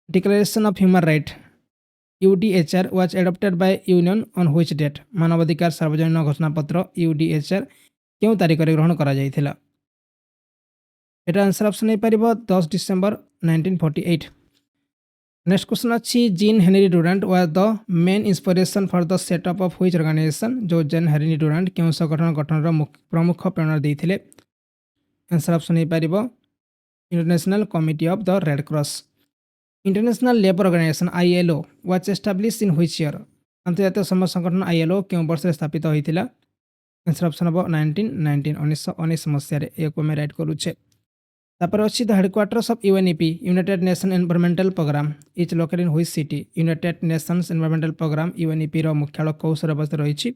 declaration of human right UDHR was adopted by union on which date? ମାନବାଧିକାର ସାର୍ବଜନୀନ ଘୋଷଣାପତ୍ର UDHR କେଉଁ ତାରିଖରେ ଗ୍ରହଣ କରାଯାଇଥିଲା? ଏଟା ଆନ୍ସର୍ ଅପସନ୍ ହେଇପାରିବ 10 ଡିସେମ୍ବର 1948। ନେକ୍ସଟ କ୍ୱେଶ୍ଚନ୍ ଅଛି, Jean Henry Dunant was the main inspiration for the setup of which organisation? ଯେଉଁ ଜେନ୍ ହେନରୀ ଡୁରାଣ୍ଟ କେଉଁ ସଂଗଠନ ଗଠନର ପ୍ରମୁଖ ପ୍ରେରଣା ଦେଇଥିଲେ? ଆନ୍ସର୍ ଅପସନ୍ ହେଇପାରିବ international committee of the red cross. International labour organization ILO was establish in which year? ଆନ୍ତର୍ଜାତୀୟ ଶ୍ରମ ସଂଗଠନ ILO କେଉଁ ବର୍ଷରେ ସ୍ଥାପିତ ହୋଇଥିଲା? ଆନ୍ସର୍ ଅପସନ୍ ହେବ 1919 ମସିହାରେ। ଏହାକୁ ଆମେ ରାଇଟ୍ କରୁଛେ। ତାପରେ ଅଛି, the headquarters of UNEP united nation environmental programme is located in which city? United nations environmental programme UNEP ର ମୁଖ୍ୟାଳୟ କେଉଁ ସହରରେ ଅବସ୍ଥିତ ରହିଛି?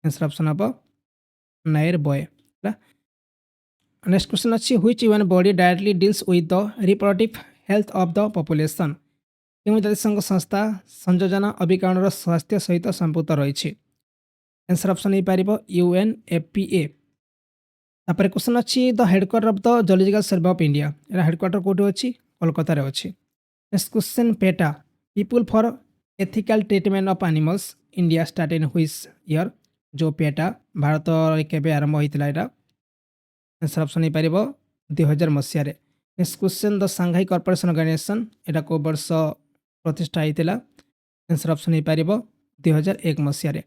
ଆନ୍ସର୍ ଅପସନ୍ ହେବ ନାଇରବଏ। ନେକ୍ସଟ କ୍ୱେଶ୍ଚନ୍ ଅଛି, which UN body directly deals with the reproductive health of the population? କେଉଁ ଜାତିସଂଘ ସଂସ୍ଥା ସଂଯୋଜନା ଅବିକଳନର ସ୍ୱାସ୍ଥ୍ୟ ସହିତ ସମ୍ପୃକ୍ତ ରହିଛି? ଆନ୍ସର୍ ଅପସନ୍ ହେଇପାରିବ UNFPA। ତାପରେ କ୍ୱେଶ୍ଚନ୍ ଅଛି, the headquarter of the zoological survey of India ଏହାର ହେଡ଼କ୍ୱାର୍ଟର କେଉଁଠି ଅଛି? କୋଲକାତାରେ ଅଛି। Next question, PETA people for ethical treatment of animals India started in which year? ଯେଉଁ ପେଟା ଭାରତରେ କେବେ ଆରମ୍ଭ ହୋଇଥିଲା? ଏଇଟା ଆନ୍ସର୍ ଅପସନ୍ ହେଇପାରିବ 2000 ମସିହାରେ। ନେକ୍ସଟ କ୍ୱେଶ୍ଚନ୍, ଦ ସାଂଘାଇ କର୍ପୋରେସନ୍ ଅର୍ଗାନାଇଜେସନ୍ ଏଇଟା କେଉଁ ବର୍ଷ ପ୍ରତିଷ୍ଠା ହେଇଥିଲା? ଆନ୍ସର୍ ଅପସନ୍ ହେଇପାରିବ 2001 ମସିହାରେ।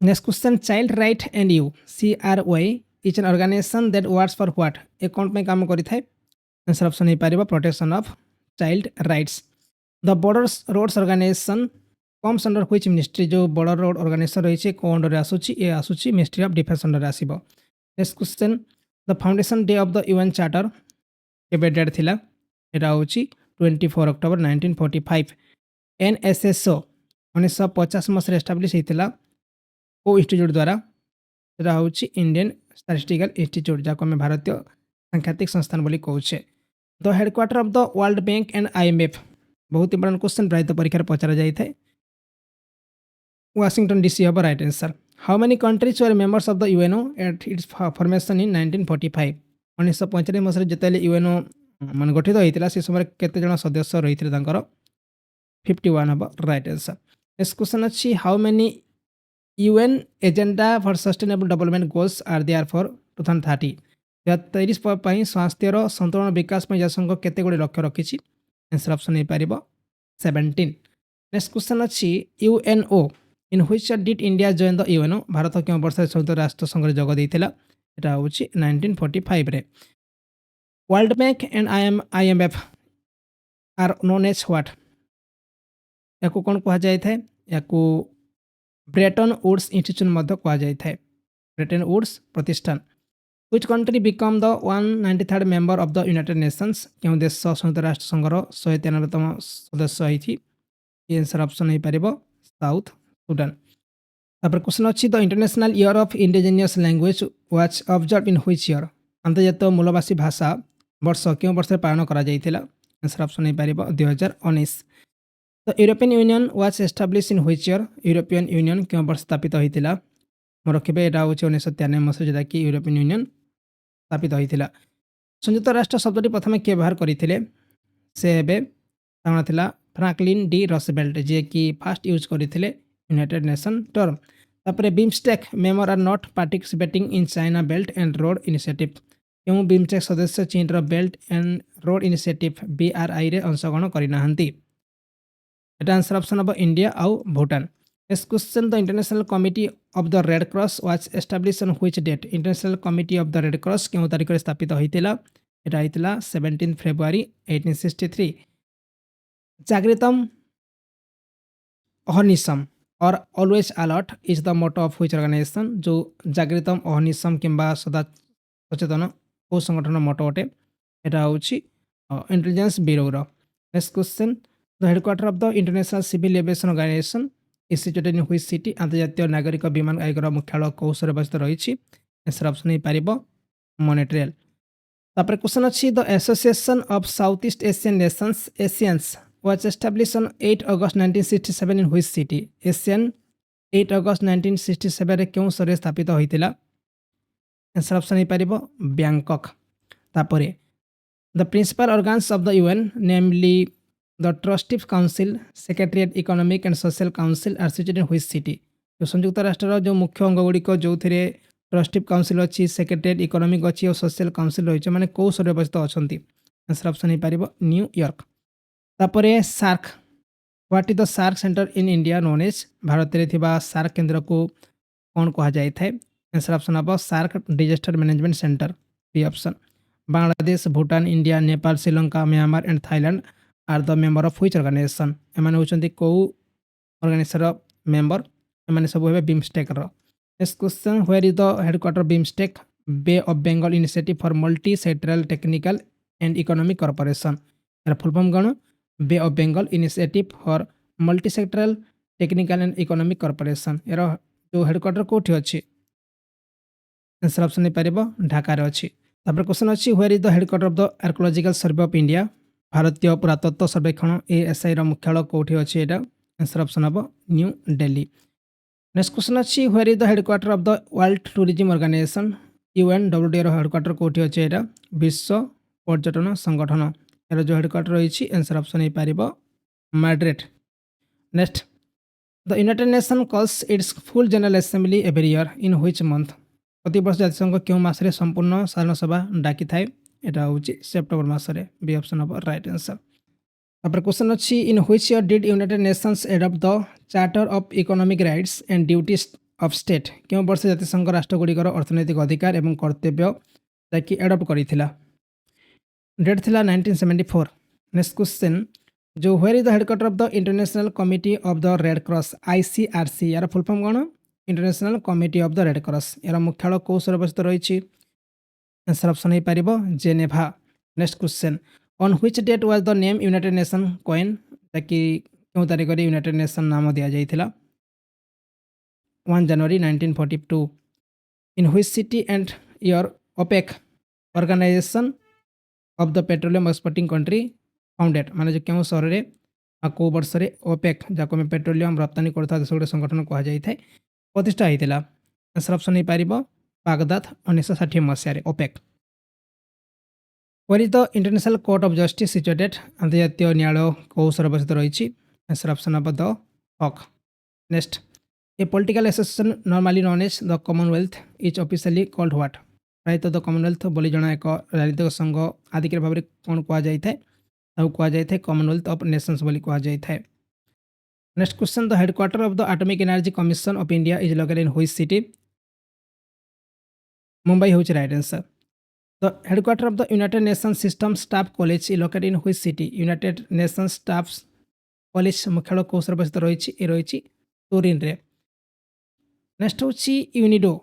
Next question, child right and you CRY is an organisation that works for what? ଏ କ'ଣ ପାଇଁ କାମ କରିଥାଏ? ଆନ୍ସର୍ ଅପସନ୍ ହେଇପାରିବ protection of child rights. The borders roads organisation comes under which ministry? ଯେଉଁ ବର୍ଡର ରୋଡ୍ ଅର୍ଗାନାଇଜେସନ୍ ରହିଛି କେଉଁ ଅଣ୍ଡରରେ ଆସୁଛି? ଏ ଆସୁଛି ମିନିଷ୍ଟ୍ରି ଅଫ୍ ଡିଫେନ୍ସ ଅଣ୍ଡରରେ ଆସିବ। Next question, the foundation day of the UN ଚାର୍ଟର କେବେ ଡେଟ୍ ଥିଲା? ଏଇଟା ହେଉଛି 24 ଅକ୍ଟୋବର 1945। NSSO 1950 ମସିହାରେ ଏଷ୍ଟାବ୍ଲିଶ ହେଇଥିଲା କେଉଁ ଇନଷ୍ଟିଚ୍ୟୁଟ୍ ଦ୍ୱାରା? ସେଟା ହେଉଛି ଇଣ୍ଡିଆନ୍ ଷ୍ଟାଟିଷ୍ଟିକାଲ ଇନଷ୍ଟିଚ୍ୟୁଟ୍, ଯାହାକୁ ଆମେ ଭାରତୀୟ ସାଂଖ୍ୟାତିକ ସଂସ୍ଥାନ ବୋଲି କହୁଛେ। The headquarter of the world bank and IMF ବହୁତ ଇମ୍ପୋର୍ଟାଣ୍ଟ କ୍ୱେଶ୍ଚନ୍, ପ୍ରାୟତଃ ପରୀକ୍ଷାରେ ପଚରା ଯାଇଥାଏ। ୱାଶିଂଟନ୍ DC ହେବ right answer. How many countries were members of the UNO at its formation in 1945? 1945 ମସିହାରେ ଯେତେବେଳେ UNO ମାନେ ଗଠିତ ହୋଇଥିଲା ସେ ସମୟରେ କେତେ ଜଣ ସଦସ୍ୟ ରହିଥିଲେ ତାଙ୍କର? 51 ହେବ ରାଇଟ୍ ଆନ୍ସର୍। ନେକ୍ସଟ କ୍ୱେଶ୍ଚନ୍ ଅଛି, how many UN agenda for sustainable development goals are there for 2030? 2030 ପାଇଁ ସ୍ୱାସ୍ଥ୍ୟର ସନ୍ତୁଳନ ବିକାଶ ପାଇଁ ଜାତିସଂଘ କେତେ ଗୁଡ଼ିଏ ଲକ୍ଷ୍ୟ ରଖିଛି? ଆନ୍ସର୍ ଅପସନ୍ ହେଇପାରିବ 17। ନେକ୍ସଟ କ୍ୱେଶ୍ଚନ୍ ଅଛି, UNO in which year did India join the UNO? ଭାରତ କେଉଁ ବର୍ଷରେ ସଂଯୁକ୍ତ ରାଷ୍ଟ୍ର ସଂଘରେ ଯୋଗ ଦେଇଥିଲା? ଏଟା ହେଉଛି 1945ରେ। World bank and IMF are known as what? ୟାକୁ କ'ଣ କୁହାଯାଇଥାଏ? ୟାକୁ ବ୍ରେଟନ୍ ଉଡ୍ସ ଇନଷ୍ଟିଚ୍ୟୁଟ୍ ମଧ୍ୟ କୁହାଯାଇଥାଏ। ବ୍ରେଟନ୍ ଉଡ୍ସ ପ୍ରତିଷ୍ଠାନ। Which country become the 193rd member of the United nations? କେଉଁ ଦେଶ ସଂଯୁକ୍ତ ରାଷ୍ଟ୍ର ସଂଘର 193ତମ ସଦସ୍ୟ ହୋଇଛି? ଆନ୍ସର୍ ଅପସନ୍ ହେଇପାରିବ ସାଉଥ ସୁଡାନ। ତାପରେ କ୍ୱେଶ୍ଚନ୍ ଅଛି, the international year of indigenous language was observe in which year? ଆନ୍ତର୍ଜାତୀୟ ମୂଳବାସୀ ଭାଷା ବର୍ଷ କେଉଁ ବର୍ଷରେ ପାଳନ କରାଯାଇଥିଲା? ଆନ୍ସର୍ ଅପସନ୍ ହେଇପାରିବ 2019। The European union was establish in which year? European union କେଉଁ ବର୍ଷ ସ୍ଥାପିତ ହୋଇଥିଲା? ମନେ ରଖିବେ ଏଇଟା ହେଉଛି 1993 ମସିହା, ଯେଉଁଟାକି ୟୁରୋପିଆନ୍ ୟୁନିୟନ୍ ସ୍ଥାପିତ ହୋଇଥିଲା। ସଂଯୁକ୍ତ ରାଷ୍ଟ୍ର ଶବ୍ଦଟି ପ୍ରଥମେ କିଏ ବ୍ୟବହାର କରିଥିଲେ? ସେ ହେବେ ତାଙ୍କ ଥିଲା ଫ୍ରାଙ୍କଲିନ୍ ଡି ରସବେଲ୍ଟ, ଯିଏକି ଫାଷ୍ଟ ୟୁଜ୍ କରିଥିଲେ ୟୁନାଇଟେଡ୍ ନେସନ୍ ଟର୍ମ। ତାପରେ BIMSTEC member are not participating in China belt and road initiative? କେଉଁ ବିମ୍ଷ୍ଟେକ୍ ସଦସ୍ୟ ଚୀନର ବେଲ୍ଟ ଆଣ୍ଡ ରୋଡ୍ ଇନିସିଏଟିଭ୍ BRIରେ ଅଂଶଗ୍ରହଣ କରିନାହାନ୍ତି? ଏଟା ଆନ୍ସର୍ ଅପସନ୍ ହେବ ଇଣ୍ଡିଆ ଆଉ Bhutan. Next question, the international committee of the red cross was establish on which date? International committee of the red cross କେଉଁ ତାରିଖରେ ସ୍ଥାପିତ ହୋଇଥିଲା? ଏଟା ହେଇଥିଲା 17 ଫେବୃଆରୀ 1863। ଜାଗ୍ରିତମ୍ ଅହର୍ନିଶମ୍ or always alert is the motto of which organisation? ଯେଉଁ ଜାଗ୍ରିତମ୍ ଅହର୍ନିଶମ୍ କିମ୍ବା ସଦା ସଚେତନ କେଉଁ ସଂଗଠନର ମୋଟୋ ଅଟେ? ଏଟା ହେଉଛି ଇଣ୍ଟେଲିଜେନ୍ସ ବ୍ୟୁରୋର। Next question, the headquarter of the international civil aviation organisation is situated in which city? ଆନ୍ତର୍ଜାତୀୟ ନାଗରିକ ବିମାନ ଆୟୋଗର ମୁଖ୍ୟାଳୟ କେଉଁ ସହରରେ ଅବସ୍ଥିତ ରହିଛି? ଏହାର ଅପସନ୍ ହେଇପାରିବ ମନିଟ୍ରିଆଲ। ତାପରେ କ୍ୱେଶ୍ଚନ୍ ଅଛି the association of south east Asian nations ASEANs was established on 8 August 1967 in which city? ASEAN 8 ଅଗଷ୍ଟ 1967ରେ କେଉଁ ସହରରେ ସ୍ଥାପିତ ହୋଇଥିଲା? ଆନ୍ସର ଅପସନ୍ ହେଇପାରିବ ବ୍ୟାଙ୍କକ୍। ତାପରେ the principal organs of the UN namely the trustee council secretariat economic and social council are situated in which city? ସଂଯୁକ୍ତ ରାଷ୍ଟ୍ରର ଯେଉଁ ମୁଖ୍ୟ ଅଙ୍ଗଗୁଡ଼ିକ ଯେଉଁଥିରେ ଟ୍ରଷ୍ଟି କାଉନସିଲ୍ ଅଛି, ସେକ୍ରେଟାରିଏଟ୍ ଇକୋନୋମିକ୍ ଅଛି ଓ ସୋସିଆଲ କାଉନସିଲ୍ ରହିଛି, ମାନେ କେଉଁ ସହରରେ ଅବସ୍ଥିତ ଅଛନ୍ତି? ଆନ୍ସର ଅପସନ୍ ହେଇପାରିବ ନ୍ୟୁୟର୍କ। ତାପରେ SAARC, what is the SAARC centre in India known as? ଭାରତରେ ଥିବା ସାର୍କ କେନ୍ଦ୍ରକୁ କ'ଣ କୁହାଯାଇଥାଏ? ଆନ୍ସର ଅପସନ୍ ହେବ SAARC disaster management centre, B option. Bangladesh, Bhutan, India, Nepal, Sri Lanka, Myanmar and Thailand are the member of which organisation? ଏମାନେ ହେଉଛନ୍ତି କେଉଁ ଅର୍ଗାନାଇଜେସନର ମେମ୍ବର? ଏମାନେ ସବୁ ହେବେ ବିମ୍ଷ୍ଟେକ୍ର। Next question, where is the headquarter BIMSTEC? Bay of Bengal initiative for multi sectoral technical and economic corporation. ଏହାର full form କ'ଣ? ବେ of Bengal initiative for multi sectoral technical and economic corporation. ଏହାର ଯେଉଁ ହେଡ଼କ୍ୱାର୍ଟର କେଉଁଠି ଅଛି? ଆନ୍ସର ଅପସନ୍ ହେଇପାରିବ ଢାକାରେ ଅଛି। ତାପରେ କ୍ୱେଶ୍ଚନ୍ ଅଛି where is the headquarter of the archaeological survey of India? ଭାରତୀୟ ପୁରାତତ୍ତ୍ୱ ସର୍ବେକ୍ଷଣ ASIର ମୁଖ୍ୟାଳୟ କେଉଁଠି ଅଛି? ଏଇଟା ଆନ୍ସର ଅପସନ୍ ହେବ ନ୍ୟୁ ଦିଲ୍ଲୀ। ନେକ୍ସଟ କ୍ୱେଶ୍ଚନ୍ ଅଛି where is the headquarter of the world tourism organisation? UNWTOର ହେଡ଼କ୍ୱାର୍ଟର କେଉଁଠି ଅଛି? ଏଇଟା ବିଶ୍ୱ ପର୍ଯ୍ୟଟନ ସଂଗଠନ। ଏହାର ଯେଉଁ ହେଡ଼କ୍ୱାର୍ଟର ରହିଛି ଆନ୍ସର ଅପସନ୍ ହେଇପାରିବ Madrid. Next, the United nation calls its full general assembly every year in which month? ପ୍ରତିବର୍ଷ ଜାତିସଂଘ କେଉଁ ମାସରେ ସମ୍ପୂର୍ଣ୍ଣ ସାଧାରଣ ସଭା ଡାକିଥାଏ? এটা ହେଉଛି ସେପ୍ଟେମ୍ବର ମାସରେ, ବି ଅପସନ୍ ହେବ ରାଇଟ୍ ଆନ୍ସର। ତାପରେ କ୍ୱେଶ୍ଚନ୍ ଅଛି in which year did united nations adopt the charter of economic rights and duties of state? କେଉଁ ବର୍ଷ ଜାତିସଂଘ ରାଷ୍ଟ୍ରଗୁଡ଼ିକର ଅର୍ଥନୈତିକ ଅଧିକାର ଏବଂ କର୍ତ୍ତବ୍ୟ ଯାହାକି ଏଡପ୍ଟ କରିଥିଲା? ଡେଟ୍ ଥିଲା 1974। ନେକ୍ସଟ କ୍ୱେଶ୍ଚନ୍, ଯେଉଁ where is the headquarter of the international committee of the red cross ICRC? ଏହାର ଫୁଲ୍ ଫର୍ମ କ'ଣ? International committee of the red cross. ଏହାର ମୁଖ୍ୟାଳୟ କେଉଁ ସହରରେ ଅବସ୍ଥିତ ରହିଛି? ଆନ୍ସର ଅପସନ୍ ହେଇପାରିବ Geneva. Next question, on which date was the name United nation coin? ଯାହାକି କେଉଁ ତାରିଖରେ ୟୁନାଇଟେଡ୍ ନେସନ୍ ନାମ ଦିଆଯାଇଥିଲା? 1 January 1942। In which city and year OPEC organization of the petroleum exporting country founded? ମାନେ ଯେ କେଉଁ ସହରରେ ବା କେଉଁ ବର୍ଷରେ OPEC, ଯାହାକୁ ଆମେ ପେଟ୍ରୋଲିୟମ୍ ରପ୍ତାନି କରୁଥିବା ଦେଶ ଗୁଡ଼ିଏ ସଂଗଠନ କୁହାଯାଇଥାଏ, ପ୍ରତିଷ୍ଠା ହୋଇଥିଲା? ଆନ୍ସର ଅପସନ୍ ହେଇପାରିବ ବାଗଦାଦ 1960 ମସିହାରେ OPEC। Where is the international court of justice situated? ଆନ୍ତର୍ଜାତୀୟ ନ୍ୟାୟାଳୟ କେଉଁ ସହରରେ ଅବସ୍ଥିତ ରହିଛି? ଆନ୍ସର ଅପସନ୍ ହେବ the Hague. Next, a political association normally known as the commonwealth is officially called what? ପ୍ରାୟତଃ ଦ କମନୱେଲ୍ଥ ବୋଲି ଜଣା ଏକ ରାଜନୈତିକ ସଂଘ ଆଧିକାରିକ ଭାବରେ କ'ଣ କୁହାଯାଇଥାଏ? ତାକୁ କୁହାଯାଇଥାଏ କମନୱେଲ୍ଥ ଅଫ୍ ନେସନ୍ସ ବୋଲି କୁହାଯାଇଥାଏ। Next question, the headquarter of the Atomic Energy Commission of India is located in which city? Mumbai ହେଉଛି right answer. The headquarter of the United Nations System Staff College is located in which city? United Nations Staff College ମୁଖ୍ୟାଳୟ କେଉଁ ସହରରେ ଅବସ୍ଥିତ ରହିଛି? ଏ ରହିଛି ତୁରିନରେ। Next ହେଉଛି UNIDO,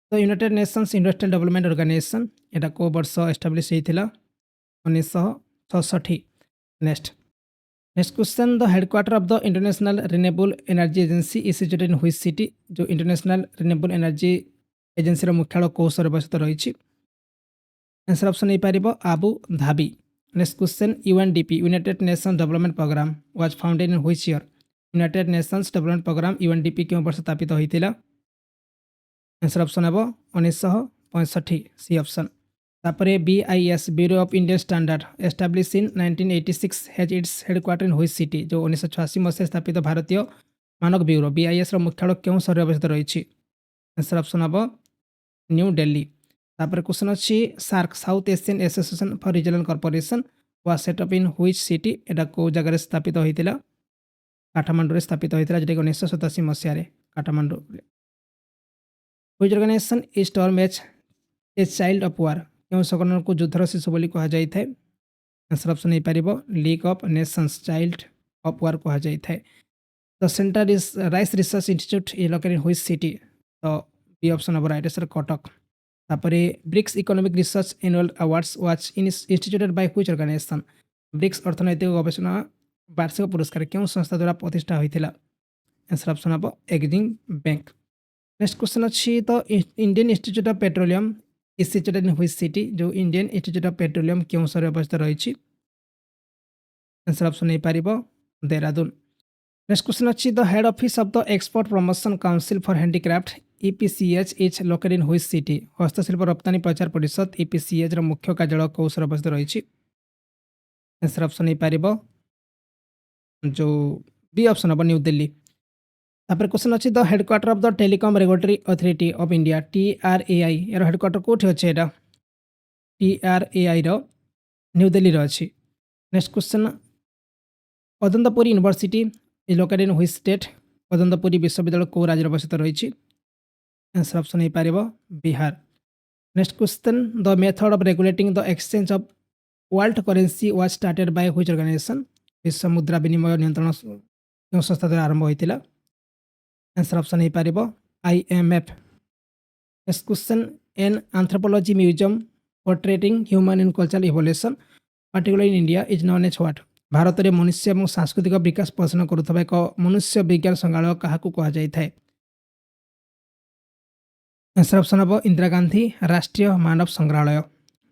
the United Nations Industrial Development Organization. ଏଇଟା କେଉଁ ବର୍ଷ ଏଷ୍ଟାବ୍ଲିଶ ହେଇଥିଲା? 1966। Next question, the headquarter of the international renewable energy agency is situated in which city? ଯେଉଁ ଇଣ୍ଟରନ୍ୟାସନାଲ ରିନ୍ୟୁଏବଲ୍ ଏନର୍ଜି ଏଜେନ୍ସିର ମୁଖ୍ୟାଳୟ କେଉଁ ସହରରେ ଅବସ୍ଥିତ ରହିଛି? ଆନ୍ସର ଅପସନ୍ ହେଇପାରିବ Abu Dhabi. Next question, UNDP united nations development programme was founded in which year? United nations development programme UNDP କେଉଁ ବର୍ଷ ସ୍ଥାପିତ ହୋଇଥିଲା? ଆନ୍ସର ଅପସନ୍ ହେବ 1965, ସି ଅପସନ୍। ତାପରେ BIS bureau of Indian standard establish in 1986 has its headquarter in which city? ଯେଉଁ 1986 ମସିହାରେ ସ୍ଥାପିତ ଭାରତୀୟ ମାନକ ବ୍ୟୁରୋ BISର ମୁଖ୍ୟାଳୟ କେଉଁ ସହରରେ ଅବସ୍ଥିତ ରହିଛି? ଆନ୍ସର ଅପସନ୍ ହେବ ନ୍ୟୁ ଦିଲ୍ଲୀ। ତାପରେ କ୍ୱେଶ୍ଚନ୍ ଅଛି SAARC south Asian association for regional cooperation was set up in which city? ଏଇଟା କେଉଁ ଜାଗାରେ ସ୍ଥାପିତ ହୋଇଥିଲା? କାଠମାଣ୍ଡୁରେ ସ୍ଥାପିତ ହୋଇଥିଲା, ଯେଉଁଟାକି 1987 ମସିହାରେ କାଠମାଣ୍ଡୁରେ। Which organisation is termed as a child of war? କେଉଁ ସଂଗଠନକୁ ଯୁଦ୍ଧର ଶିଶୁ ବୋଲି କୁହାଯାଇଥାଏ? ଆନ୍ସର ଅପସନ୍ ହେଇପାରିବ League of Nations, child of war କୁହାଯାଇଥାଏ। The Central Rice Research Institute is located in which city? ତ ବି ଅପସନ୍ ହେବ ରାଇଟ୍ ଆନ୍ସର କଟକ। ତାପରେ BRICS Economic Research Annual Awards was instituted by which organisation? BRICS ଅର୍ଥନୈତିକ ଗବେଷଣା ବାର୍ଷିକ ପୁରସ୍କାର କେଉଁ ସଂସ୍ଥା ଦ୍ୱାରା ପ୍ରତିଷ୍ଠା ହୋଇଥିଲା? आंसर ऑप्शन हम एग्जिम बैंक। नेक्स्ट क्वेश्चन अच्छी तो Indian institute of petroleum is situated in which city, जो इंडियन इंस्टीट्यूट ऑफ पेट्रोलियम केउं सहर अवस्थित रही। आंसर ऑप्शन नहीं पारिबो देहरादून। नेक्स्ट क्वेश्चन अच्छी the head office of the export promotion council for handicraft EPCH is located in which city, हस्तशिल्प रप्तानी प्रचार परिषद EPCH ର ମୁଖ୍ୟ କାର୍ଯ୍ୟାଳୟ କେଉଁ ସହରରେ ଅବସ୍ଥିତ ରହିଛି। आंसर ऑप्शन नहीं पारिबो जो बी ऑप्शन हम न्यू दिल्ली। तापर क्वेश्चन अच्छी the headquarter of the Telecom Regulatory Authority of India TRAI यार हेडक्वार्टर कोठी अछि एटा TRAI रो न्यू दिल्ली रो अछि। Next question Odantapuri University is located in which state, Odantapuri विश्वविद्यालय को राज्य अवस्थित रही। आंसर ऑप्शन नहीं पारिबो Bihar. Next question the method of regulating the exchange of world currency was started by which organisation, विश्व मुद्रा विनिमय नियंत्रण केउं संस्था द्वारा आरंभ होइतिला। आंसर ऑप्शन नहीं पारिबो IMF। Next question an anthropology museum portraying human and cultural evolution particular in India is known as what, Bharat में मनुष्य और सांस्कृतिक विकास प्रदर्शन करुवा एक मनुष्य विज्ञान संग्रहालय क्या कहुए। आंसर ऑप्शन हम इंदिरा गांधी राष्ट्रीय मानव संग्रहालय।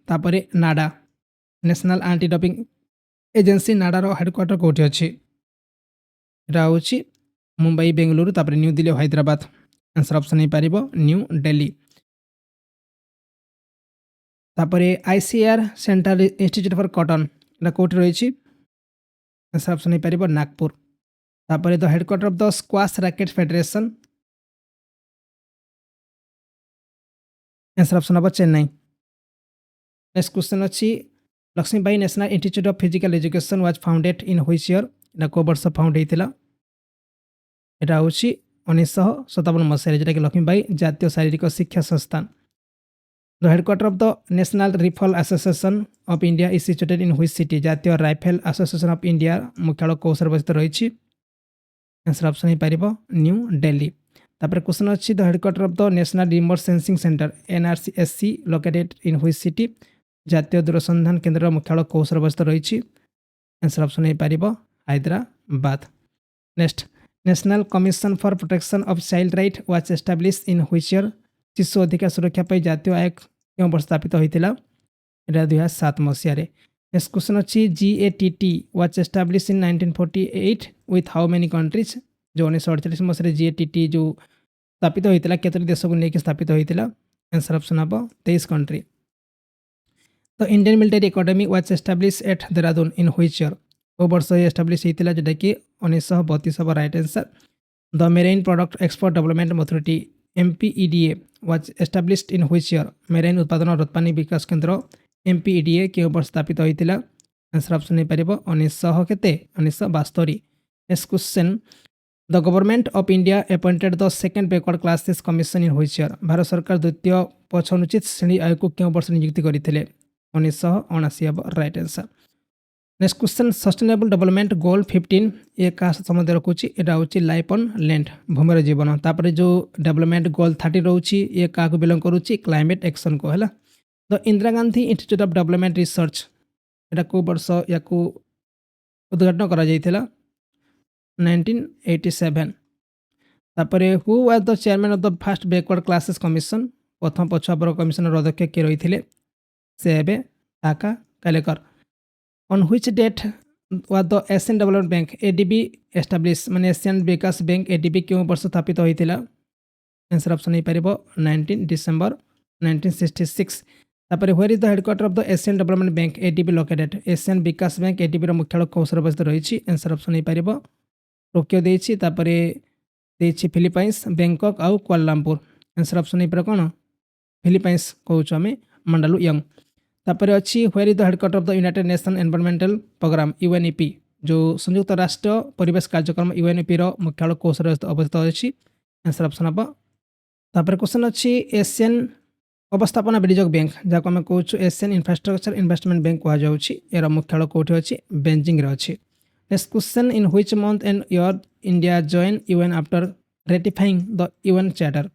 तापर NADA National Anti Doping Agency नाडार हेडक्वार्टर कौटी अच्छी, यहाँ हूँ मुंबई बेंगलुरु तापर न्यू दिल्ली और हैदराबाद। आंसर ऑप्शन नहीं पारिबो न्यू दिल्ली। तापर ICAR central institute for cotton यहाँ कौटी रही। आंसर ऑप्शन नहीं पारिबो नागपुर। तापर the headquarter of the squash racket federation, answer option हम चेन्नई। नेक्स्ट क्वेश्चन अच्छी Lakshmibai national institute of physical education was founded in which year, यहाँ को वर्ष फाउंड होता। यहाँ हूँ 1957 मसीह जोटा कि लक्ष्मीबाई जातीय शारीरिक शिक्षा संस्थान। The headquarter of the national rifle association of India is situated in which city, जातीय राइफल एसोसिएशन ऑफ इंडिया मुख्यालय कौ सहर अवस्थित रही। आंसर ऑप्शन नहीं पारिबो न्यू दिल्ली। तापर क्वेश्चन अच्छी the headquarter of the national remote sensing centre NRCSC located in which city, जातीय दूरसंधान केंद्र मुख्यालय कौ सहर अवस्थित रही। आंसर ऑप्शन नहीं पारिबो Hyderabad. Next National Commission for Protection of Child Right was established in which year, शिशु अधिकार सुरक्षा पर जातीय आयोग क्यों वर्ष स्थापित होता, यहाँ 2007 मसीह। नेक्स्ट क्वेश्चन अच्छी GATT was established in 1948 with how many countries, जो 1948 मसीह GATT जो स्थापित होता केतोटी देश को लेकिन स्थापित होता। आंसर ऑप्शन हम 23 country. The Indian military academy was established at Dehradun in which year, वो वर्ष एस्टाब्लिश होता जोटा कि 1932 हम right answer. The marine product export development authority MPEDA was established in which year, marine उत्पादन और रप्तानी विकास केंद्र MPEDA के वर्ष स्थापित होता। आंसर ऑप्शन नहीं पारिबो 1972। Next question the government of India appointed the second backward classes commission in which year, Bharat सरकार द्वितीय पछनुचित श्रेणी आयोग को क्यों वर्ष नियुक्ति करते, 1979 हम right answer. Next question sustainable development goal 15 ये क्या संबंध रखुच्छी, यहाँ हूँ लाइफ ऑन लैंड भूमिर जीवन। तापर जो डेवलपमेंट गोल 30 रोचे ये क्या बिलंग करुच्ची क्लाइमेट एक्शन को है। The Indira Gandhi institute of development research यहाँ को वर्ष या उद्घाटन करा 1987। तापर who was the chairman of the first backward classes commission, प्रथम पछुआ वर्ग कमिशन अध्यक्ष किए रही थे, से हेबे टाका कालेकर। On which date was the Asian development bank ADB establish, माने एशियन विकास बैंक ADB क्यों वर्ष स्थापित होता। आंसर ऑप्शन नहीं पारिबो 19 डिसेम्बर 1966। तापर where is the headquarter of the Asian development bank ADB located, Asian विकास बैंक ADB ର मुख्यालय कौ सहर अवस्थित रही। आंसर ऑप्शन नहीं पारिबो टोकियो देछि, तापर देछि फिलिपाइंस बैंकॉक आउ कुआलालंपुर। आंसर ऑप्शन नहीं पार कौन फिलिपाइंस कहूँ आम मंडालु यंग। तापर अच्छी where is the headquarter of the united nation environmental programme UNEP, जो संयुक्त राष्ट्र परिवेश कार्यक्रम UNEP ର मुख्यालय कौ सहर अवस्थित अच्छी। आंसर ऑप्शन हम। तापर क्वेश्चन अच्छी एशियन अवस्थापना विनियोग बैंक जहाँ आम कहूँ एशियन इंफ्रास्ट्रक्चर इन्वेस्टमेंट बैंक कहुच्छी, यार मुख्यालय कौटी अच्छी बेजिंग अच्छी। Next question in which month and year India join UN after ratifying the UN charter,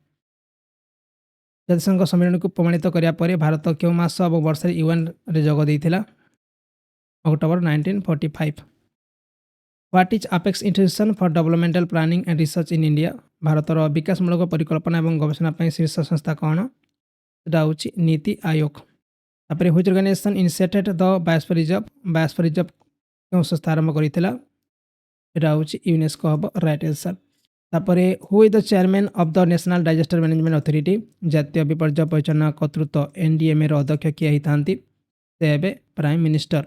जातिसंघ सम्मेलन को प्रमाणित कराया भारत क्यों मास और वर्ष UN रे जोग देइथिला, October 1945। What is apex institution for developmental planning and research in India भारतर विकासमूलक परिकल्पना और गवेषणा पर शीर्ष संस्था कौन सेटा हूँ नीति आयोग तापर which organisation initiated the biosphere reserve क्यों संस्था आरंभ करथिला सेटा हूँ यूनेस्को हम राइट आंसर तापर who is the chairman of the national disaster management authority जातीय विपर्यय परिचालना कर्तृत्व एनडीएमए अध्यक्ष किए होती से एबे प्राइम मिनिस्टर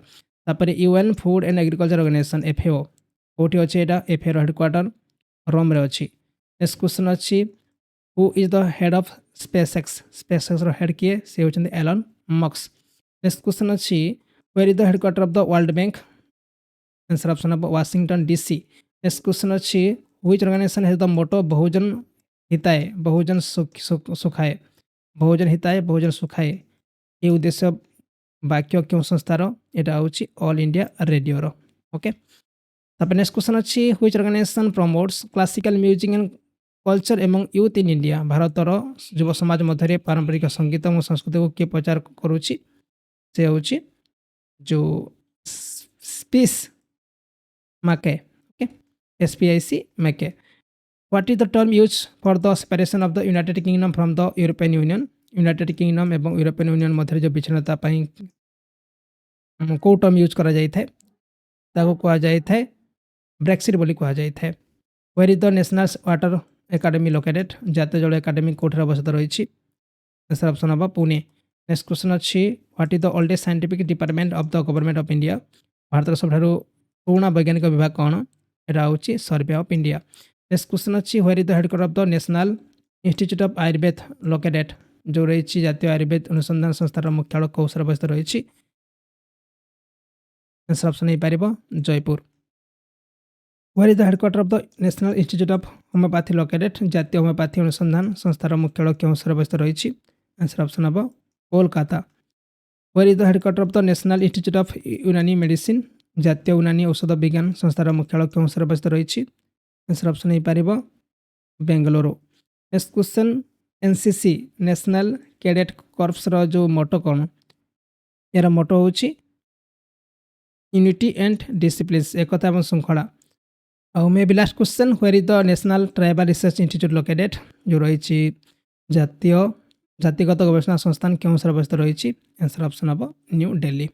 तापर UN Food and Agriculture Organization FAO कोठी अच्छे यहाँ एफएओ हेडक्वार्टर रोम रे अच्छी नेक्स्ट क्वेश्चन अच्छी who is the head of SpaceX head किए से होती एलन मस्क नेक्स्ट क्वेश्चन अच्छी where is the headquarter of the World Bank answer option of Washington DC next question अच्छी which organisation has the motto बहुजन हिताय बहुजन सुखाय बहुजन हिताय बहुजन सुखाय ये उद्देश्य वाक्य क्यों संस्थार यहाँ हूँ ऑल इंडिया रेडियो ओके तापर नेक्स्ट क्वेश्चन अच्छी which organisation promotes classical music and culture एवं यूथ इन इंडिया भारतर युव समाज मध्य पारंपरिक संगीत और संस्कृति को किए प्रचार करुच्ची से हूँ जो SPIC MACAY okay SPIC MACAY what is the term use for the separation of the United Kingdom from the European Union United Kingdom एवं यूरोपियन यूनियन मध्य जो विच्छिन्नता कौ टर्म यूज करा जाय थाए ताको कहा जाय थाए ब्रेक्सिट बोली कहा जाय थाए where is the National Water Academy located जातीय जल एकाडेमी कोठे अवस्थित रही आंसर ऑप्शन हम पुणे नेक्स्ट क्वेश्चन अच्छी what is the oldest scientific department of the government of India Bharat सबुठ पुराना वैज्ञानिक विभाग कौन यहाँ हूँ Survey of India next question अच्छी where is the headquarter of the national institute of Ayurveda located जो रही जातीय आयुर्वेद अनुसंधान संस्थार मुख्यालय कौशल अवस्थित रही आंसर ऑप्शन हो पार Jaipur where is the headquarter of the national institute of Homoeopathy located जातीय होम्योपैथी अनुसंधान संस्थार मुख्यालय केउंसर अवस्थित रही आंसर ऑप्शन हम Kolkata where is the headquarter of the national institute of Unani Medicine जातीय यूनानी औषध विज्ञान संस्थार मुख्यालय केउंसर अवस्थित रही आंसर ऑप्शन हो पार Bengaluru next question NCC National Cadet Corps रो जो मोटो कौन यार मोटो हूँ यूनिटी एंड डिसिप्लिन एकता और श्रृंखला और may be last question where is the national tribal research institute located जो रही जातीय जातिगत गवेषणा संस्थान क्यों अवस्थित रही आंसर ऑप्शन हम न्यू दिल्ली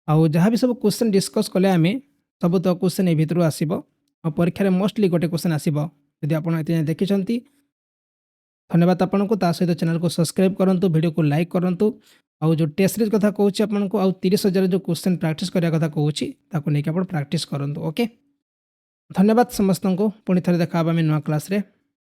आउ जहाँ भी सब क्वेश्चन डिस्कस कले आम सब तो क्वेश्चन ये भितर आसो और परीक्षा मोस्टली गोटे क्वेश्चन आसो यदि आप देखी धन्यवाद आपको ता सहित चैनल को सब्सक्राइब करूँ वीडियो को लाइक करूँ आउ जो टेस्ट सीरीज कथा कहूँ आपको आउ 30,000 जो क्वेश्चन प्रैक्टिस करने कथा कहूँ ताको नहीं आप प्रैक्टिस करूँ ओके धन्यवाद समस्त को पुणी थे देखा आम नुआ क्लास रे।